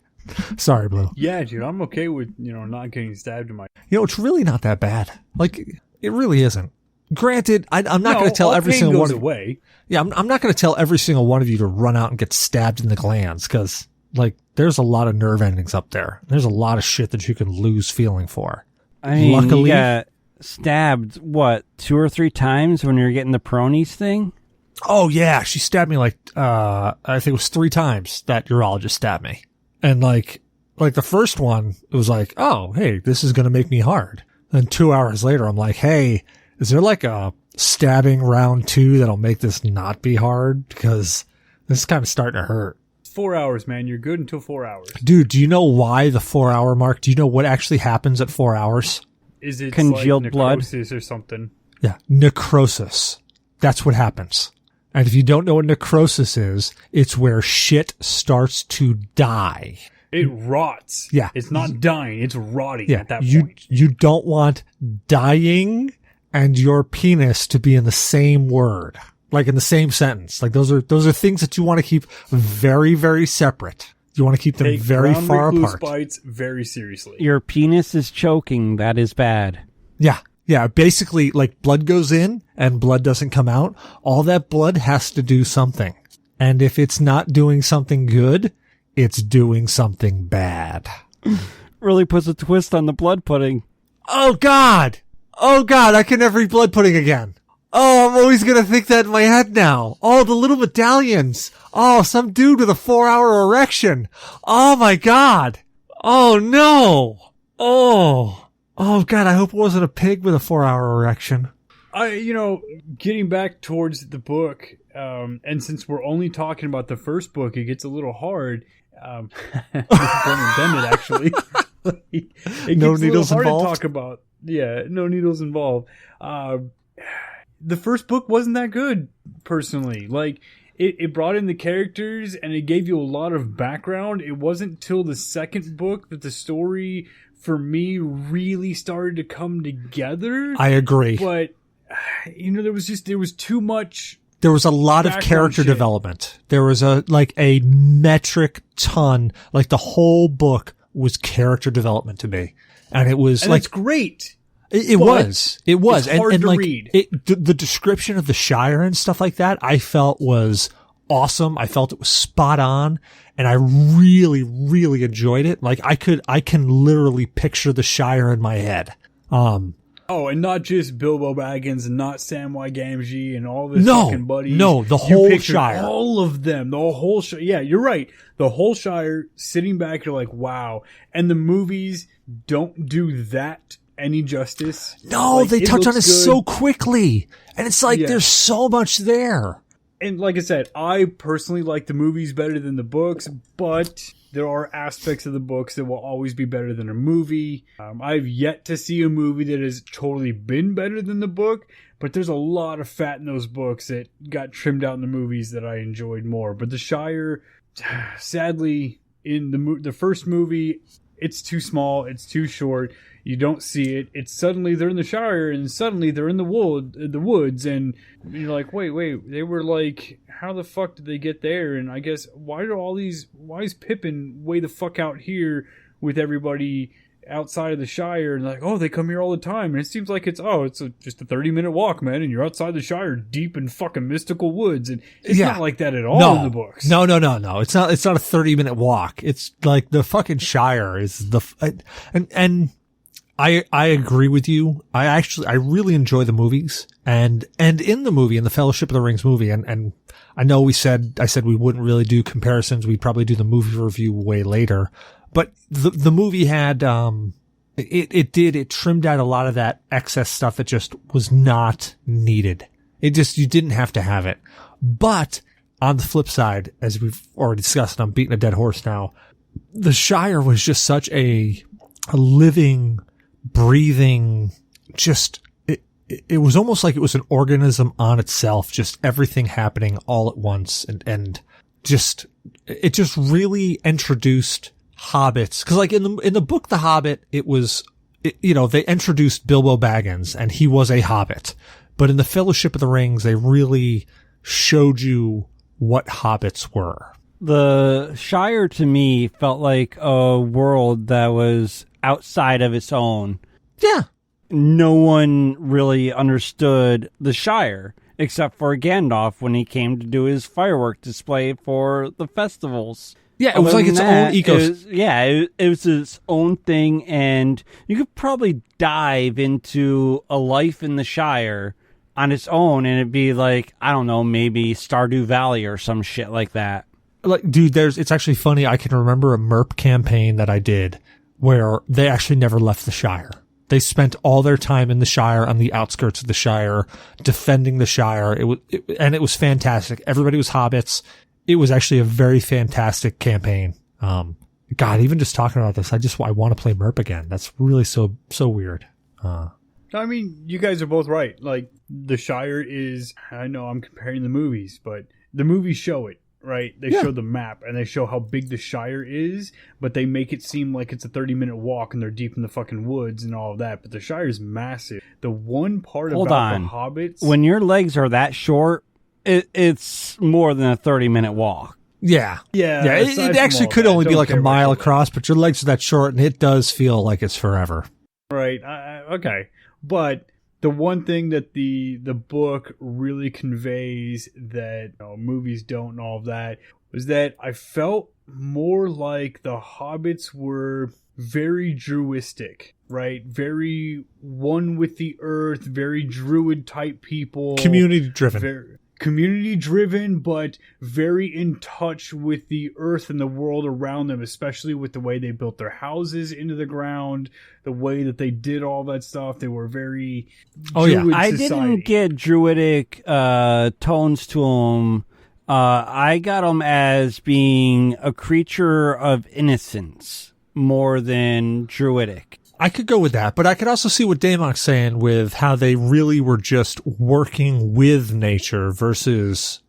Sorry, Blue. Yeah, dude, I'm okay with, not getting stabbed in my... It's really not that bad. Like, it really isn't. Granted, I'm not going to tell every pain single goes one away. Yeah, I'm not going to tell every single one of you to run out and get stabbed in the glands because, like, there's a lot of nerve endings up there. There's a lot of shit that you can lose feeling for. I mean, Luckily, you got stabbed, 2 or 3 times when you're getting the pronies thing? Oh, yeah. She stabbed me I think it was 3 times that urologist stabbed me. And like the first one, it was like, oh, hey, this is going to make me hard. Then 2 hours later, I'm like, hey, is there like a stabbing round 2 that'll make this not be hard? Because this is kind of starting to hurt. 4 hours, man. You're good until 4 hours. Dude, do you know why the 4-hour mark? Do you know what actually happens at 4 hours? Is it Congealed like blood? necrosis or something? Yeah, necrosis. That's what happens. And if you don't know what necrosis is, it's where shit starts to die. It rots. Yeah. It's not dying. It's rotting Yeah, at that point. you don't want dying and your penis to be in the same word, like in the same sentence. Like those are things that you want to keep very, very separate. You want to keep them Take very ground far recluse apart. bites very seriously. Your penis is choking. That is bad. Yeah. Basically, like blood goes in and blood doesn't come out. All that blood has to do something. And if it's not doing something good, it's doing something bad. Really puts a twist on the blood pudding. Oh God, I can never eat blood pudding again. Oh, I'm always going to think that in my head now. Oh, the little medallions. Oh, some dude with a 4-hour erection. Oh my God. Oh no. Oh God, I hope it wasn't a pig with a 4-hour erection. Getting back towards the book, and since we're only talking about the first book, it gets a little hard. Pun intended, actually. It gets No a little needles hard involved? to talk about. Yeah, no needles involved. The first book wasn't that good, personally. Like, it brought in the characters and it gave you a lot of background. It wasn't till the second book that the story, for me, really started to come together. I agree. But, there was too much There was a lot of character development. There was a metric ton, like the whole book was character development to me. And it was and like, it's great. It was. It's hard and to like read. The description of the Shire and stuff like that, I felt was awesome. I felt it was spot on, and I really, really enjoyed it. Like I can literally picture the Shire in my head. Oh, and not just Bilbo Baggins and not Samwise Gamgee and all of his fucking buddies. No, the whole Shire. All of them. The whole Shire. Yeah, you're right. The whole Shire, sitting back, you're like, wow. And the movies don't do that any justice. No, like, they touch on it good. so quickly. And it's like, there's so much there. And like I said, I personally like the movies better than the books, but there are aspects of the books that will always be better than a movie. I've yet to see a movie that has totally been better than the book, but there's a lot of fat in those books that got trimmed out in the movies that I enjoyed more. But the Shire, sadly, in the first movie, it's too small, it's too short. You don't see it. It's suddenly they're in the Shire, and suddenly they're in the woods, and you're like, wait, they were like, how the fuck did they get there? And I guess why is Pippin way the fuck out here with everybody outside of the Shire? And like, oh, they come here all the time, and it seems like it's just a 30-minute walk, man, and you're outside the Shire, deep in fucking mystical woods, and it's not like that at all in the books. No. It's not a 30-minute walk. It's like the fucking Shire is and I agree with you. I really enjoy the movies, and in the Fellowship of the Rings movie, and I know I said we wouldn't really do comparisons. We'd probably do the movie review way later, but the movie had, it trimmed out a lot of that excess stuff that just was not needed. You didn't have to have it. But on the flip side, as we've already discussed, and I'm beating a dead horse now, the Shire was just such a living, breathing, just it was almost like it was an organism on itself, just everything happening all at once, and it just really introduced hobbits, because like in the book The Hobbit, they introduced Bilbo Baggins and he was a hobbit, but in the Fellowship of the Rings they really showed you what hobbits were. The Shire to me felt like a world that was outside of its own. Yeah. No one really understood the Shire except for Gandalf when he came to do his firework display for the festivals. Yeah, it was like its own ecosystem. It was its own thing, and you could probably dive into a life in the Shire on its own, and it'd be like, I don't know, maybe Stardew Valley or some shit like that. Like, dude, it's actually funny. I can remember a MERP campaign that I did where they actually never left the Shire. They spent all their time in the Shire, on the outskirts of the Shire, defending the Shire. And it was fantastic. Everybody was hobbits. It was actually a very fantastic campaign. God, even just talking about this, I want to play MERP again. That's really so weird. I mean, you guys are both right. Like, the Shire is, I know I'm comparing the movies, but the movies show it, right? They show the map, and they show how big the Shire is, but they make it seem like it's a 30-minute walk, and they're deep in the fucking woods and all of that. But the Shire is massive. The one part about the hobbits... When your legs are that short, it's more than a 30-minute walk. Yeah. It actually could only be like a mile across, but your legs are that short, and it does feel like it's forever. Right. Okay. But the one thing that the book really conveys that movies don't and all of that was that I felt more like the hobbits were very druidistic, right? Very one with the earth, very druid type people. Community driven. Community driven, but very in touch with the earth and the world around them, especially with the way they built their houses into the ground, the way that they did all that stuff. They were very druid I society. didn't get druidic tones to them. I got them as being a creature of innocence more than druidic. I could go with that, but I could also see what Damok's saying with how they really were just working with nature versus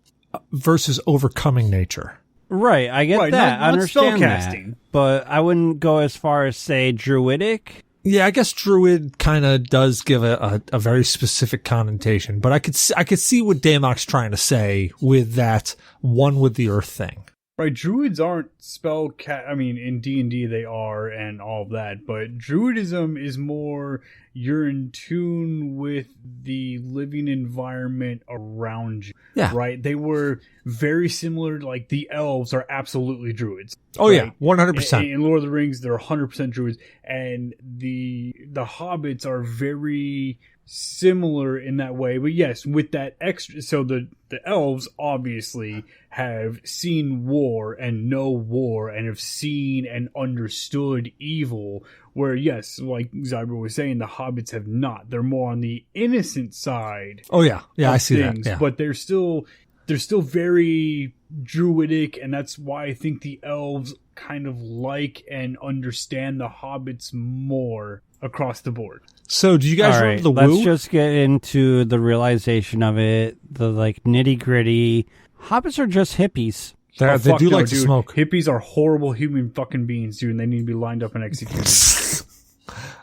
overcoming nature. Right, I get that. I understand that. But I wouldn't go as far as say druidic. Yeah, I guess druid kind of does give a very specific connotation, but I could see what Damok's trying to say with that one with the earth thing. Right, druids aren't I mean, in D&D they are and all of that, but druidism is more you're in tune with the living environment around you. Yeah. Right? They were very similar, like the elves are absolutely druids. Oh, right? yeah, 100%. In Lord of the Rings, they're 100% druids, and the hobbits are very similar in that way, but yes, with that extra. So the elves obviously have seen war and know war and have seen and understood evil, where yes, like Zyber was saying, the hobbits have not. They're more on the innocent side. Oh yeah, I see things, that. Yeah. But they're still very druidic, and that's why I think the elves kind of like and understand the hobbits more across the board. So, do you guys remember the woo? Let's just get into the realization of it, the like nitty gritty. Hobbits are just hippies. They do like to smoke. Hippies are horrible human fucking beings, dude, and they need to be lined up and executed.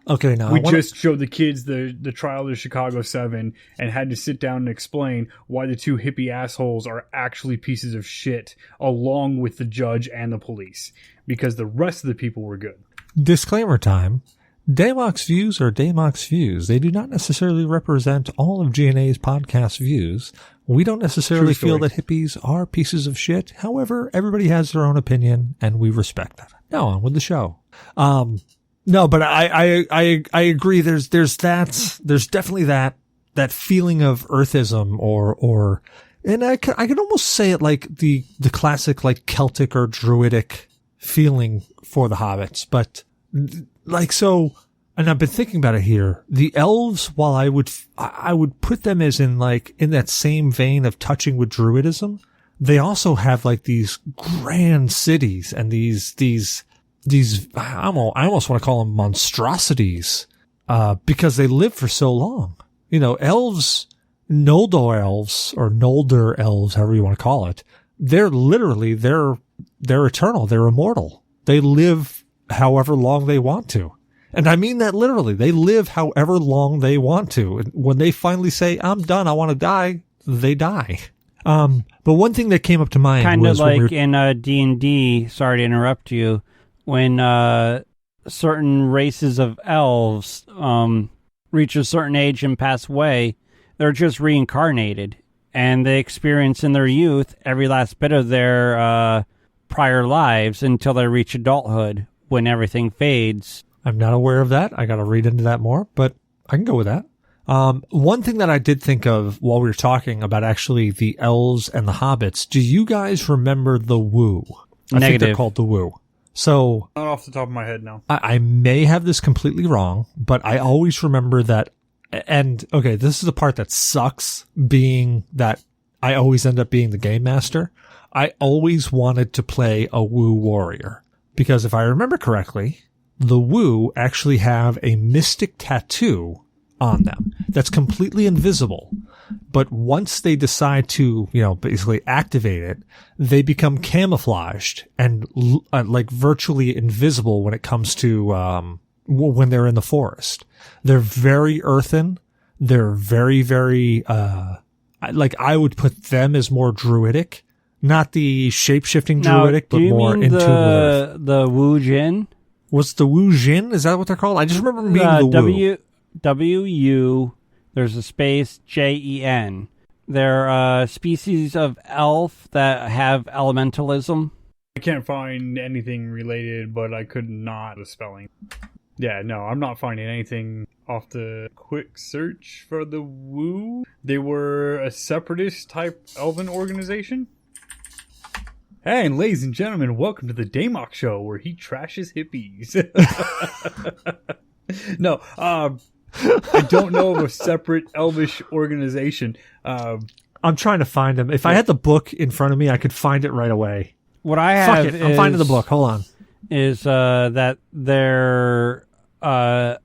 Okay, now we just showed the kids the trial of the Chicago 7 and had to sit down and explain why the two hippie assholes are actually pieces of shit, along with the judge and the police, because the rest of the people were good. Disclaimer time. Damok's views are Damok's views. They do not necessarily represent all of G.N.A's podcast views. We don't necessarily feel that hippies are pieces of shit. However, everybody has their own opinion, and we respect that. Now on with the show. No, but I agree. There's definitely that feeling of earthism or, and I could almost say it like the classic like Celtic or Druidic feeling for the hobbits, but like so. And I've been thinking about it here. The elves, while I would put them as in like in that same vein of touching with Druidism, they also have like these grand cities and these I almost want to call them monstrosities, because they live for so long. You know, elves, Noldor elves or Nolder elves, however you want to call it, they're literally, they're eternal. They're immortal. They live however long they want to. And I mean that literally. They live however long they want to. And when they finally say, I'm done, I want to die, they die. But one thing that came up to mind kind was of like in D&D, sorry to interrupt you, when certain races of elves reach a certain age and pass away, they're just reincarnated. And they experience in their youth every last bit of their prior lives until they reach adulthood, when everything fades. I'm not aware of that. I got to read into that more, but I can go with that. One thing that I did think of while we were talking about actually the elves and the hobbits, do you guys remember the woo? I think they're called the woo. So not off the top of my head now. I may have this completely wrong, but I always remember that. And okay, this is the part that sucks, being that I always end up being the game master. I always wanted to play a woo warrior, because if I remember correctly, the woo actually have a mystic tattoo on them that's completely invisible. But once they decide to, basically activate it, they become camouflaged and like virtually invisible when it comes to, when they're in the forest. They're very earthen. They're very, very, like I would put them as more druidic, not the shape-shifting druidic, but more intuitive. The Wu Jin? What's the Wu Jin? Is that what they're called? I just remember being the Wu. W-U, there's a space, J-E-N. They're a species of elf that have elementalism. I can't find anything related, but I could not the spelling. Yeah, no, I'm not finding anything off the quick search for the Wu. They were a separatist type elven organization. Hey, and ladies and gentlemen, welcome to the Damok Show, where he trashes hippies. No, I don't know of a separate elvish organization. I'm trying to find them. If I had the book in front of me, I could find it right away. What I have I'm finding the book. Hold on. Is that they're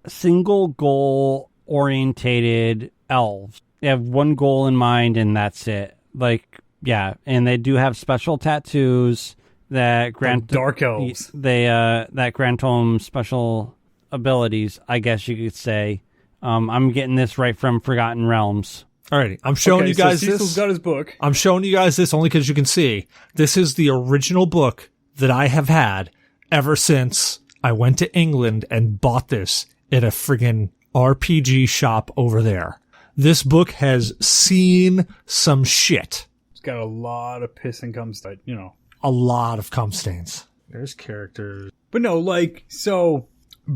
single goal orientated elves. They have one goal in mind, and that's it. Like, yeah, and they do have special tattoos that grant dark elves. That grant them special abilities, I guess you could say. I'm getting this right from Forgotten Realms. Alrighty, I'm showing you guys Cecil's this. got his book. I'm showing you guys this only because you can see. This is the original book that I have had ever since I went to England and bought this at a friggin' RPG shop over there. This book has seen some shit. It's got a lot of piss and cum stuff, you know. A lot of cum stains. There's characters. But no, like, so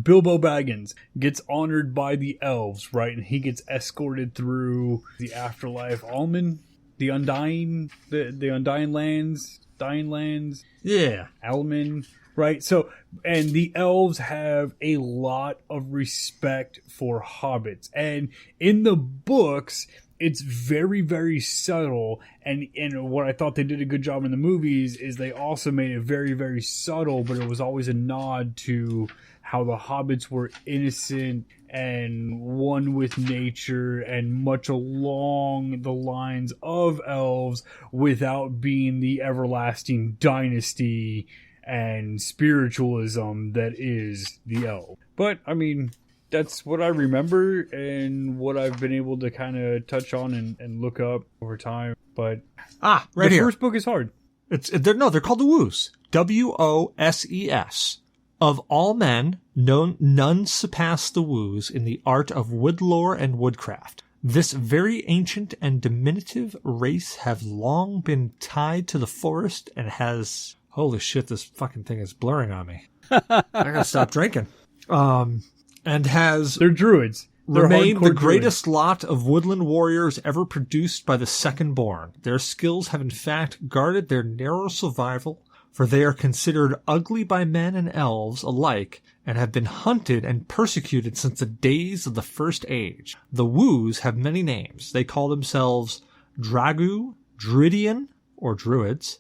Bilbo Baggins gets honored by the elves, right? And he gets escorted through the afterlife. Alman, the Undying, the Undying Lands, Dying Lands. Yeah. Alman, right? So, and the elves have a lot of respect for hobbits. And in the books, it's very, very subtle. And what I thought they did a good job in the movies is they also made it very, very subtle, but it was always a nod to how the hobbits were innocent and one with nature and much along the lines of elves without being the everlasting dynasty and spiritualism that is the elf. But, I mean, that's what I remember and what I've been able to kind of touch on and look up over time. But right the here. first book is hard. They're called the Woos. Woses. Of all men, none surpass the Woos in the art of woodlore and woodcraft. This very ancient and diminutive race have long been tied to the forest and has... Holy shit, this fucking thing is blurring on me. I gotta stop drinking. And has... They're druids. Remained the greatest lot of woodland warriors ever produced by the second born. Their skills have in fact guarded their narrow survival, for they are considered ugly by men and elves alike, and have been hunted and persecuted since the days of the First Age. The Woos have many names. They call themselves Dragu, Druidian, or Druids,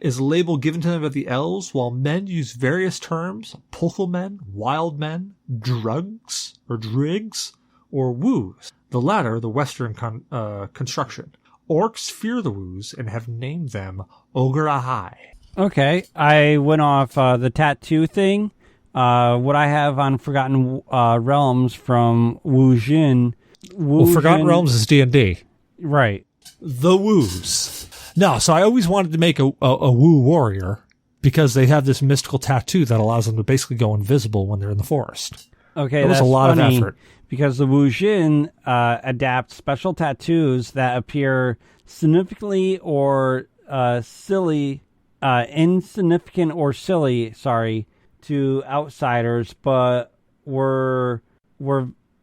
is a label given to them by the elves, while men use various terms, Pulchelmen, Wild Men, Drugs, or Drigs, or Woos, the latter the Western construction. Orcs fear the Woos and have named them Ogre Ahai. Okay, I went off the tattoo thing. What I have on Forgotten Realms from Wu Jin. Well, Forgotten Realms is D&D. Right. The Woos. No, so I always wanted to make a Woo warrior because they have this mystical tattoo that allows them to basically go invisible when they're in the forest. Okay, that was a lot of effort. Because the Wu Jin adapt special tattoos that appear significantly or insignificant or silly, to outsiders, but were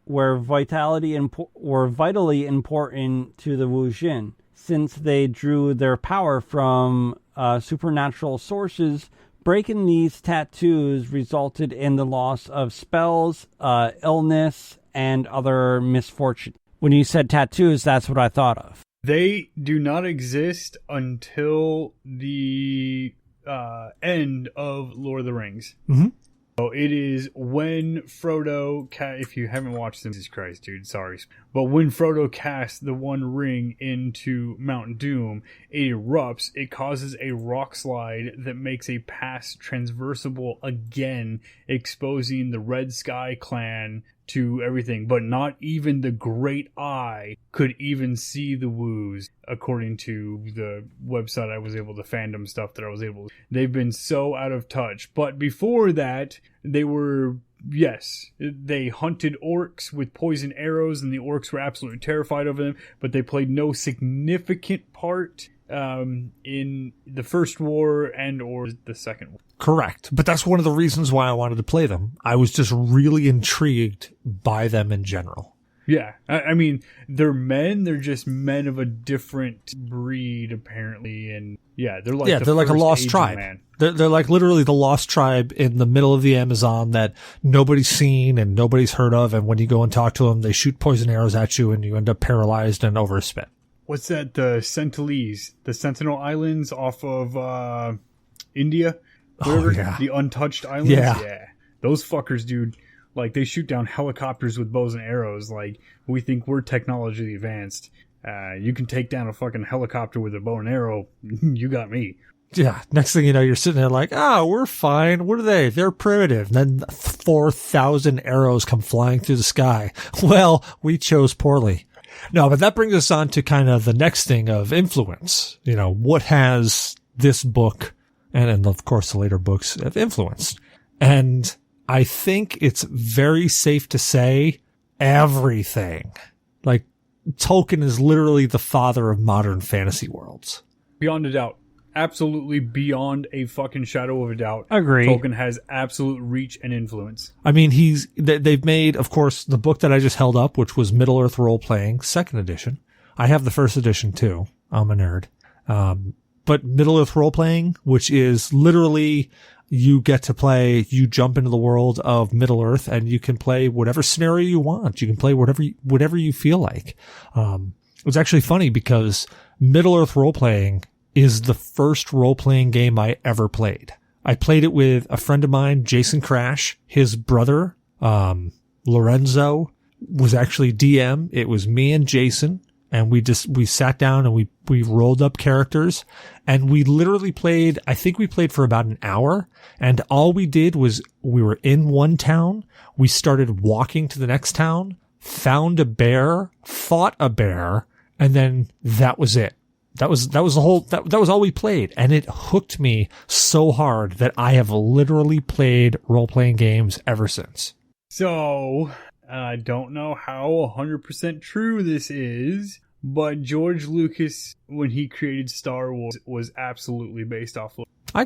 vitally important to the Wu Jin, since they drew their power from supernatural sources. Breaking these tattoos resulted in the loss of spells, illness, and other misfortune. When you said tattoos, that's what I thought of. They do not exist until the end of Lord of the Rings. Mm-hmm. So it is when Frodo, if you haven't watched them, Jesus Christ, dude, sorry. But when Frodo casts the One Ring into Mount Doom, it erupts. It causes a rock slide that makes a pass transversable again, exposing the Red Sky clan to everything. But not even the Great Eye could even see the Woos, according to the website I was able to, fandom stuff that I was able to. They've been so out of touch. But before that, they were, yes, they hunted orcs with poison arrows, and the orcs were absolutely terrified of them, but they played no significant part in the first war and or the second war. Correct. But that's one of the reasons why I wanted to play them. I was just really intrigued by them in general. Yeah. I mean, they're men. They're just men of a different breed, apparently. And yeah, they're like they're like a lost Asian tribe. Man. They're like literally the lost tribe in the middle of the Amazon that nobody's seen and nobody's heard of. And when you go and talk to them, they shoot poison arrows at you and you end up paralyzed and over a spit. What's that? The Sentinelese, the Sentinel Islands off of India. Whatever, the untouched islands. Yeah. Those fuckers, dude. Like, they shoot down helicopters with bows and arrows. Like, we think we're technologically advanced. You can take down a fucking helicopter with a bow and arrow. You got me. Yeah. Next thing you know, you're sitting there like, oh, we're fine. What are they? They're primitive. And then 4,000 arrows come flying through the sky. Well, we chose poorly. No, but that brings us on to kind of the next thing of influence. You know, what has this book and of course the later books have influenced? And I think it's very safe to say everything. Like, Tolkien is literally the father of modern fantasy worlds. Beyond a doubt. Absolutely beyond a fucking shadow of a doubt. Agree. Tolkien has absolute reach and influence. I mean, they've made, of course, the book that I just held up, which was Middle-earth Role-Playing, 2nd edition. I have the 1st edition too. I'm a nerd. But Middle-earth Role-Playing, which is literally you get to play, you jump into the world of Middle-earth and you can play whatever scenario you want. You can play whatever you feel like. It was actually funny because Middle-earth Role-Playing is the first role-playing game I ever played. I played it with a friend of mine, Jason Crash. His brother, Lorenzo, was actually DM. It was me and Jason, and we sat down and we rolled up characters, and we literally played, I think we played for about an hour, and all we did was we were in one town, we started walking to the next town, found a bear, fought a bear, and then that was it. That was all we played. And it hooked me so hard that I have literally played role-playing games ever since. So, I don't know how 100% true this is, but George Lucas, when he created Star Wars, was absolutely based off of... I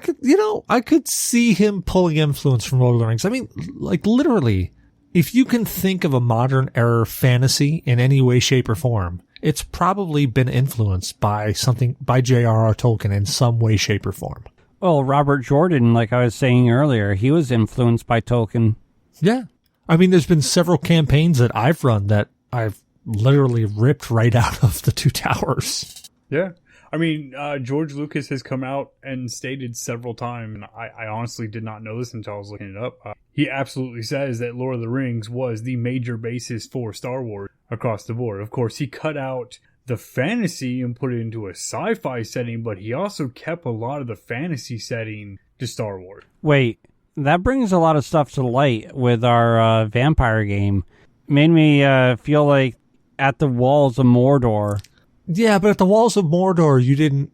could see him pulling influence from Lord of the Rings. I mean, like, literally, if you can think of a modern era fantasy in any way, shape, or form, it's probably been influenced by J.R.R. Tolkien in some way, shape, or form. Well, Robert Jordan, like I was saying earlier, he was influenced by Tolkien. Yeah. I mean, there's been several campaigns that I've run that I've literally ripped right out of the Two Towers. Yeah. I mean, George Lucas has come out and stated several times, and I honestly did not know this until I was looking it up. He absolutely says that Lord of the Rings was the major basis for Star Wars across the board. Of course, he cut out the fantasy and put it into a sci-fi setting, but he also kept a lot of the fantasy setting to Star Wars. Wait, that brings a lot of stuff to light with our vampire game. Made me feel like at the walls of Mordor. Yeah, but at the walls of Mordor,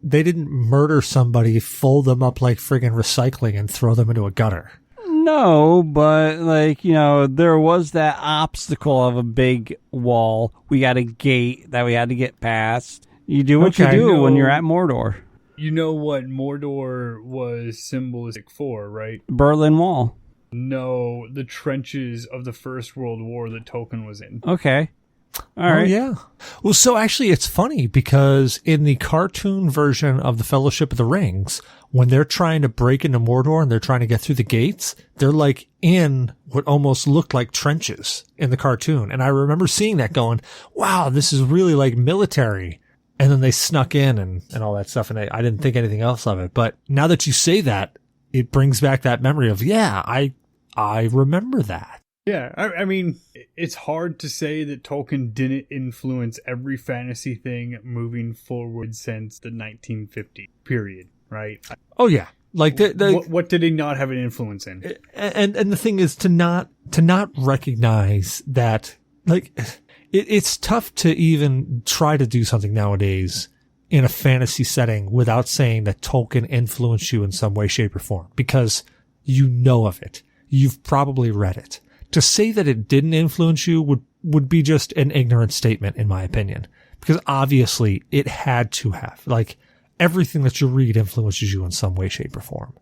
they didn't murder somebody, fold them up like friggin' recycling, and throw them into a gutter. No, but there was that obstacle of a big wall. We got a gate that we had to get past. You do what you do when you're at Mordor. You know what Mordor was symbolistic for, right? Berlin Wall. No, the trenches of the First World War that Tolkien was in. Okay. All right. Oh, yeah. Well, so actually it's funny because in the cartoon version of the Fellowship of the Rings, when they're trying to break into Mordor and they're trying to get through the gates, they're like in what almost looked like trenches in the cartoon. And I remember seeing that going, wow, this is really like military. And then they snuck in and all that stuff. And I didn't think anything else of it. But now that you say that, it brings back that memory of, yeah, I remember that. Yeah, I mean, it's hard to say that Tolkien didn't influence every fantasy thing moving forward since the 1950s period, right? Oh, yeah. Like what did he not have an influence in? And the thing is to not recognize that, like, it's tough to even try to do something nowadays in a fantasy setting without saying that Tolkien influenced you in some way, shape, or form, because you know of it. You've probably read it. To say that it didn't influence you would be just an ignorant statement, in my opinion, because obviously it had to have. Like, everything that you read influences you in some way, shape, or form.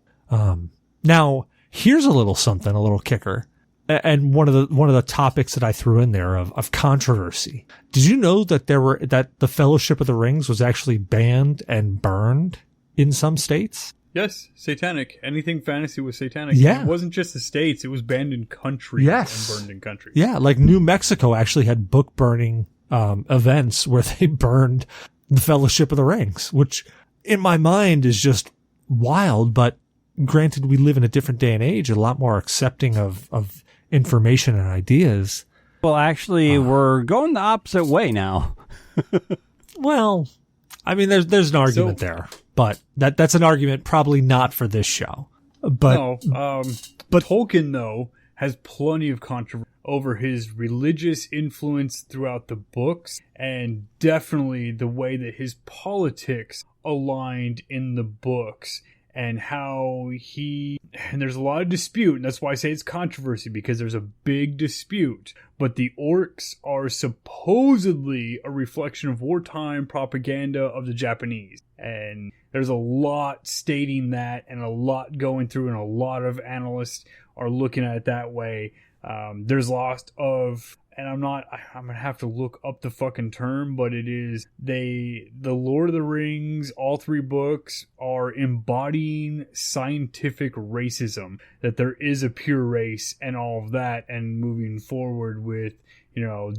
Now, here's a little something, a little kicker, and one of the topics that I threw in there of controversy. Did you know that that the Fellowship of the Rings was actually banned and burned in some states? Yes, satanic. Anything fantasy was satanic. Yeah. It wasn't just the states, it was banned in countries. Yes. And burned in countries. Yeah, like New Mexico actually had book burning events where they burned the Fellowship of the Rings, which in my mind is just wild, but granted we live in a different day and age, a lot more accepting of information and ideas. Well, actually, we're going the opposite way now. Well, I mean, there's an argument there. But that's an argument probably not for this show. But No, but Tolkien, though, has plenty of controversy over his religious influence throughout the books, and definitely the way that his politics aligned in the books, and how and there's a lot of dispute, and that's why I say it's controversy, because there's a big dispute. But the orcs are supposedly a reflection of wartime propaganda of the Japanese. And there's a lot stating that, and a lot going through, and a lot of analysts are looking at it that way. There's lots of, and I'm gonna have to look up the fucking term, but it is, the Lord of the Rings, all 3 books are embodying scientific racism, that there is a pure race and all of that, and moving forward with,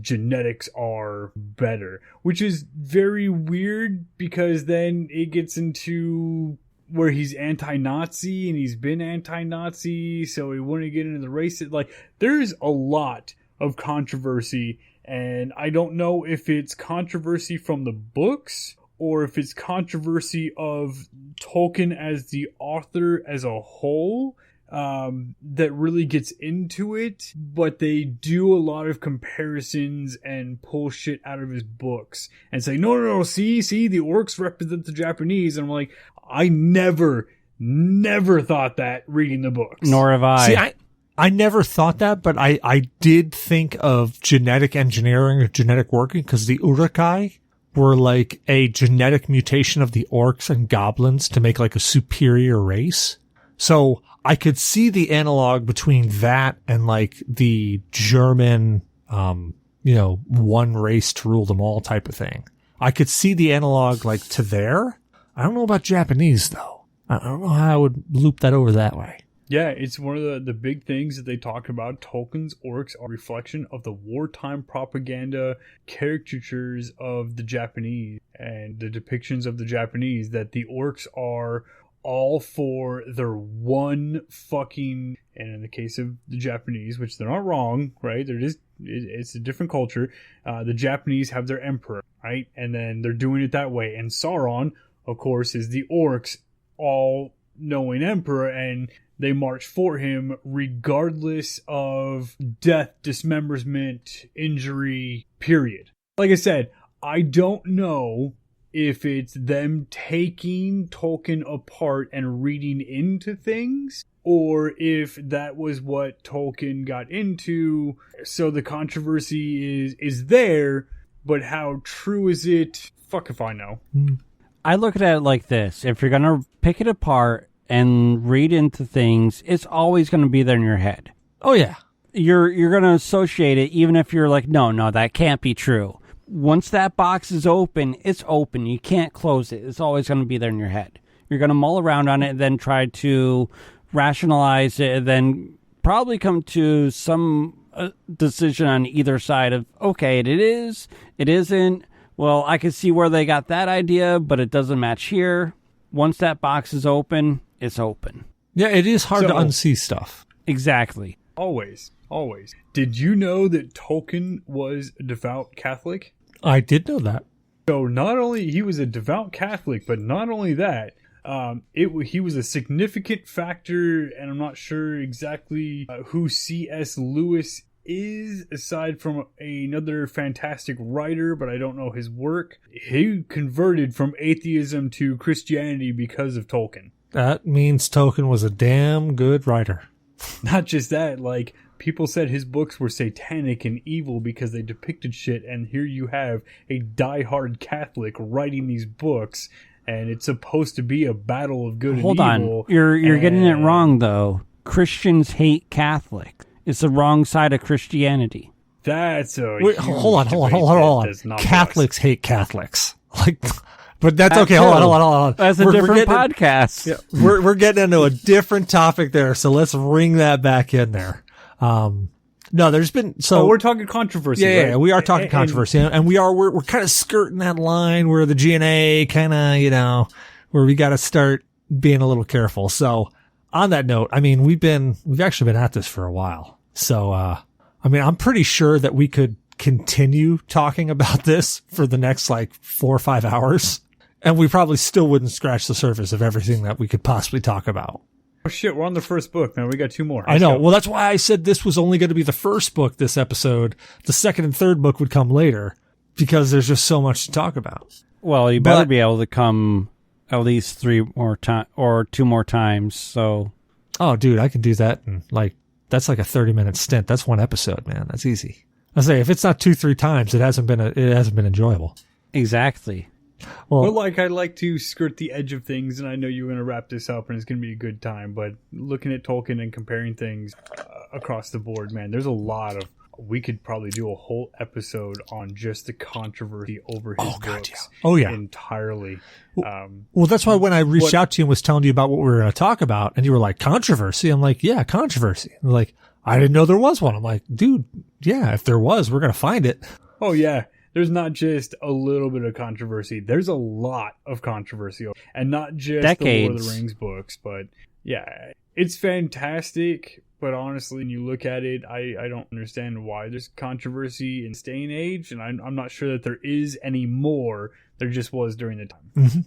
genetics are better, which is very weird, because then it gets into where he's anti-Nazi, and he's been anti-Nazi, so he wouldn't get into the race. Like, there's a lot of controversy, and I don't know if it's controversy from the books, or if it's controversy of Tolkien as the author as a whole, that really gets into it. But they do a lot of comparisons and pull shit out of his books and say, no, see, the orcs represent the Japanese. And I'm like, I never thought that reading the books. Nor have I. See, I never thought that, but I did think of genetic engineering or genetic working, because the Uruk-hai were like a genetic mutation of the orcs and goblins to make like a superior race. So I could see the analog between that and like the German, one race to rule them all type of thing. I could see the analog like to there. I don't know about Japanese though. I don't know how I would loop that over that way. Yeah, it's one of the big things that they talk about. Tolkien's orcs are a reflection of the wartime propaganda caricatures of the Japanese and the depictions of the Japanese, that the orcs are all for their one fucking, and in the case of the Japanese, which they're not wrong, right? It's a different culture. The Japanese have their emperor, right? And then they're doing it that way. And Sauron, of course, is the orcs' all-knowing emperor, and they march for him regardless of death, dismemberment, injury, period. Like I said, I don't know if it's them taking Tolkien apart and reading into things, or if that was what Tolkien got into. So the controversy is there, but how true is it? Fuck if I know. I look at it like this. If you're going to pick it apart and read into things, it's always going to be there in your head. Oh, yeah. You're going to associate it, even if you're like, no, that can't be true. Once that box is open, it's open. You can't close it. It's always going to be there in your head. You're going to mull around on it and then try to rationalize it, and then probably come to some decision on either side of, okay, it is, it isn't. Well, I can see where they got that idea, but it doesn't match here. Once that box is open, it's open. Yeah, it is hard to unsee stuff. Exactly. Always. Did you know that Tolkien was a devout Catholic? I did know that. So not only he was a devout Catholic, but not only that, he was a significant factor, and I'm not sure exactly who C.S. Lewis is, aside from another fantastic writer, but I don't know his work. He converted from atheism to Christianity because of Tolkien. That means Tolkien was a damn good writer. Not just that, like, people said his books were satanic and evil because they depicted shit, and here you have a diehard Catholic writing these books, and it's supposed to be a battle of good and evil. Hold on. You're getting it wrong, though. Christians hate Catholics. It's the wrong side of Christianity. That's a Wait, hold on. Catholics hate Catholics. Like, but that's okay. Hold on. That's a different podcast. Yeah, we're getting into a different topic there, so let's ring that back in there. No, there's been we're talking controversy. Yeah, right? Yeah, we are talking controversy, and we're kind of skirting that line where the G.N.A. kind of, where we got to start being a little careful. So on that note, I mean, we've actually been at this for a while. So, I mean, I'm pretty sure that we could continue talking about this for the next 4 or 5 hours And we probably still wouldn't scratch the surface of everything that we could possibly talk about. Oh shit, we're on the first book, man. We got 2 more. I know. Well, that's why I said this was only going to be the first book this episode. The second and third book would come later because there's just so much to talk about. Well, you better be able to come at least 3 more times or 2 more times. So, oh, dude, I can do that. And that's like a 30-minute stint. That's one episode, man. That's easy. I say if it's not 2-3 times, it hasn't been enjoyable. Exactly. Well, like I like to skirt the edge of things, and I know you're going to wrap this up, and it's going to be a good time. But looking at Tolkien and comparing things across the board, man, there's a lot of. We could probably do a whole episode on just the controversy over his books. God, yeah. Oh, yeah. Entirely. Well, that's why when I reached out to you and was telling you about what we were going to talk about, and you were like, controversy? I'm like, yeah, controversy. And like, I didn't know there was one. I'm like, dude, yeah, if there was, we're going to find it. Oh, yeah. There's not just a little bit of controversy. There's a lot of controversy. And not just Decades. the Lord of the Rings books, but yeah, it's fantastic. But honestly, when you look at it, I don't understand why there's controversy in this day and age. And I'm not sure that there is any more. There just was during the time. Mm-hmm.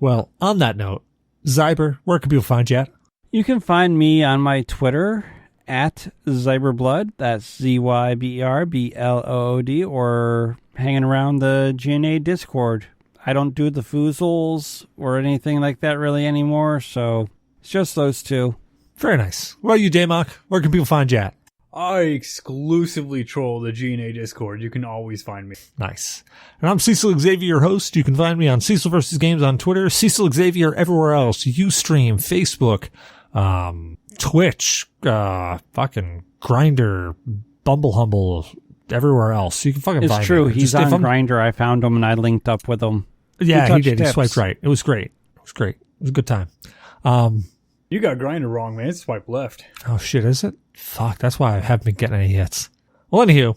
Well, on that note, Zyber, where can people find you at? You can find me on my Twitter at Zyberblood. That's ZYBERBLOOD, or hanging around the G.N.A. Discord. I don't do the foozles or anything like that really anymore, so it's just those 2. Very nice. What about you, Damok? Where can people find you at? I exclusively troll the G.N.A. Discord. You can always find me. Nice. And I'm Cecil Xavier, your host. You can find me on Cecil vs. Games on Twitter, Cecil Xavier everywhere else, Ustream, Facebook, Twitch, fucking Grindr, Bumble Humble, everywhere else. You can fucking find me. It's true. He's on Grindr. I found him and I linked up with him. Yeah, he did. He swiped right. It was great. It was a good time. You got Grindr wrong, man. It's swipe left. Oh, shit, is it? Fuck, that's why I haven't been getting any hits. Well, anywho,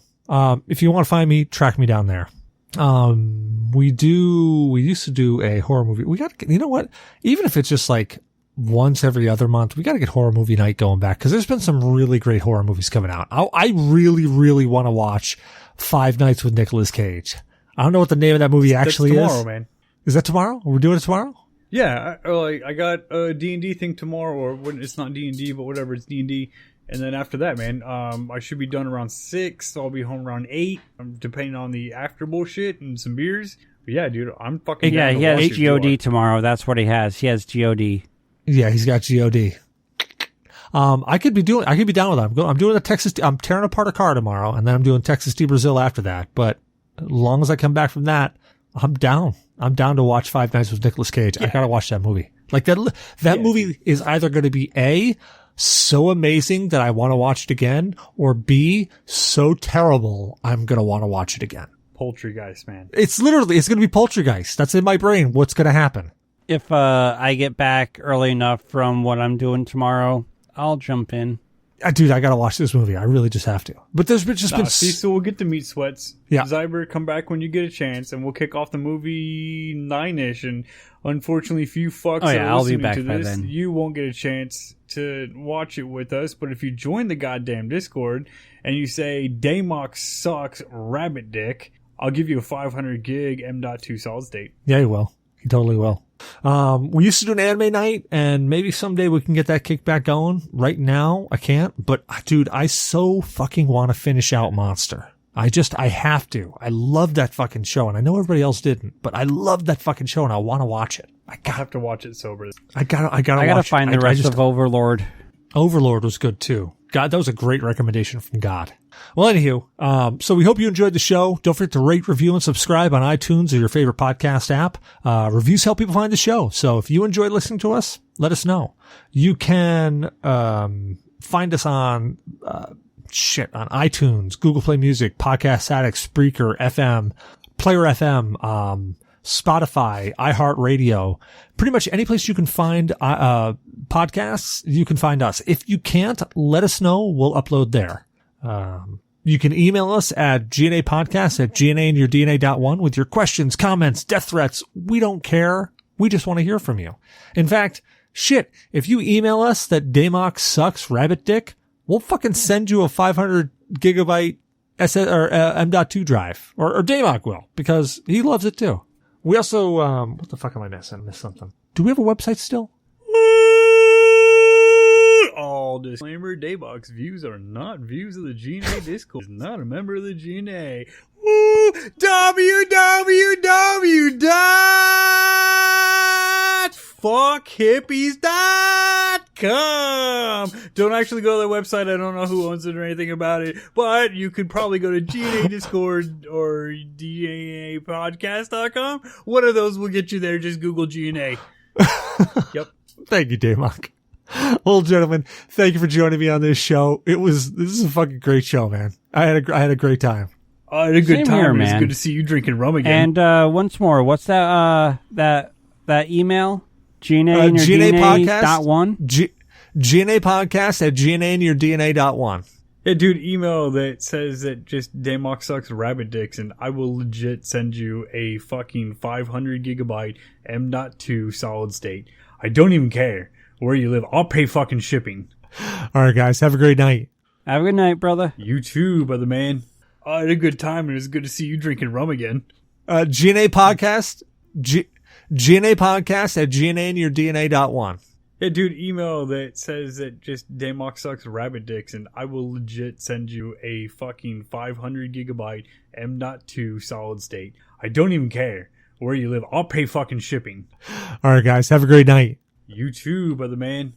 if you want to find me, track me down there. We used to do a horror movie. We got to get, you know what? Even if it's just like once every other month, we got to get horror movie night going back, because there's been some really great horror movies coming out. I really, really want to watch Five Nights with Nicolas Cage. I don't know what the name of that movie actually is. Tomorrow, man. Is that tomorrow? We're doing it tomorrow? Yeah, I got a D&D thing tomorrow, or when it's not D&D, but whatever, it's D&D. And then after that, man, I should be done around 6. So I'll be home around 8, depending on the after bullshit and some beers. But yeah, dude, I'm fucking yeah, down he has GOD tomorrow. That's what he has. He has GOD. Yeah, he's got GOD. I could be down with that. I'm doing I'm tearing apart a car tomorrow, and then I'm doing Texas to Brazil after that. But as long as I come back from that, I'm down. I'm down to watch Five Nights with Nicolas Cage. Yeah. I gotta watch that movie. Like that movie is either going to be A, so amazing that I want to watch it again, or B, so terrible I'm going to want to watch it again. Poltergeist, man. It's going to be Poltergeist. That's in my brain. What's going to happen? If I get back early enough from what I'm doing tomorrow, I'll jump in. Dude, I gotta watch this movie. I really just have to. But there's been Cecil will get the meat sweats. Yeah. Zyber, come back when you get a chance, and we'll kick off the movie 9-ish. And unfortunately, if you fucks are listening to this, you won't get a chance to watch it with us. But if you join the goddamn Discord and you say Damok sucks, rabbit dick, I'll give you a 500 gig M.2 solid state. Yeah, he will. He totally will. We used to do an anime night, and maybe someday we can get that kick back going. Right now, I can't. But, dude, I so fucking want to finish out Monster. I have to. I love that fucking show, and I know everybody else didn't, but I love that fucking show, and I want to watch it. I have to watch it sober. I gotta find the rest of Overlord. Overlord was good too. God, that was a great recommendation from God. Well, anywho, so we hope you enjoyed the show. Don't forget to rate, review, and subscribe on iTunes or your favorite podcast app. Reviews help people find the show. So if you enjoyed listening to us, let us know. You can find us on on iTunes, Google Play Music, Podcast Addict, Spreaker, FM, Player FM, Spotify, iHeartRadio, pretty much any place you can find podcasts, you can find us. If you can't, let us know. We'll upload there. You can email us at GNApodcast@GNAandyourdNA.1 with your questions, comments, death threats. We don't care. We just want to hear from you. In fact, if you email us that Damok sucks rabbit dick, we'll fucking send you a 500 gigabyte M.2 drive, or Damok will, because he loves it too. We also, what the fuck am I missing? I missed something. Do we have a website still? All disclaimer, Daybox views are not views of the G.N.A. Discord. Is not a member of the G.N.A. www.fuckhippies.com. Don't actually go to their website. I don't know who owns it or anything about it, but you could probably go to G.N.A. Discord or DNApodcast.com. One of those will get you there. Just Google G.N.A. Yep. Thank you, Damok. Well, gentlemen, thank you for joining me on this show. This is a fucking great show, man. I had a great time. I had a good Same time. here, It's man. good to see you drinking rum again. And once more, what's that email? G.N.A. and your G.N.A. DNA podcast dot one? G.N.A. podcast at GNA.1. Yeah, dude, email that says that just Damok sucks rabbit dicks, and I will legit send you a fucking 500 gigabyte M.2 solid state. I don't even care where you live. I'll pay fucking shipping. All right, guys, have a great night. Have a good night, brother. You too, brother man. I had a good time, and it's good to see you drinking rum again. G.N.A. podcast, G.N.A. podcast at GNA.1. Yeah, dude, email that says that just Damok sucks rabbit dicks, and I will legit send you a fucking 500 gigabyte M.2 solid state. I don't even care where you live. I'll pay fucking shipping. All right, guys, have a great night. You too, brother man.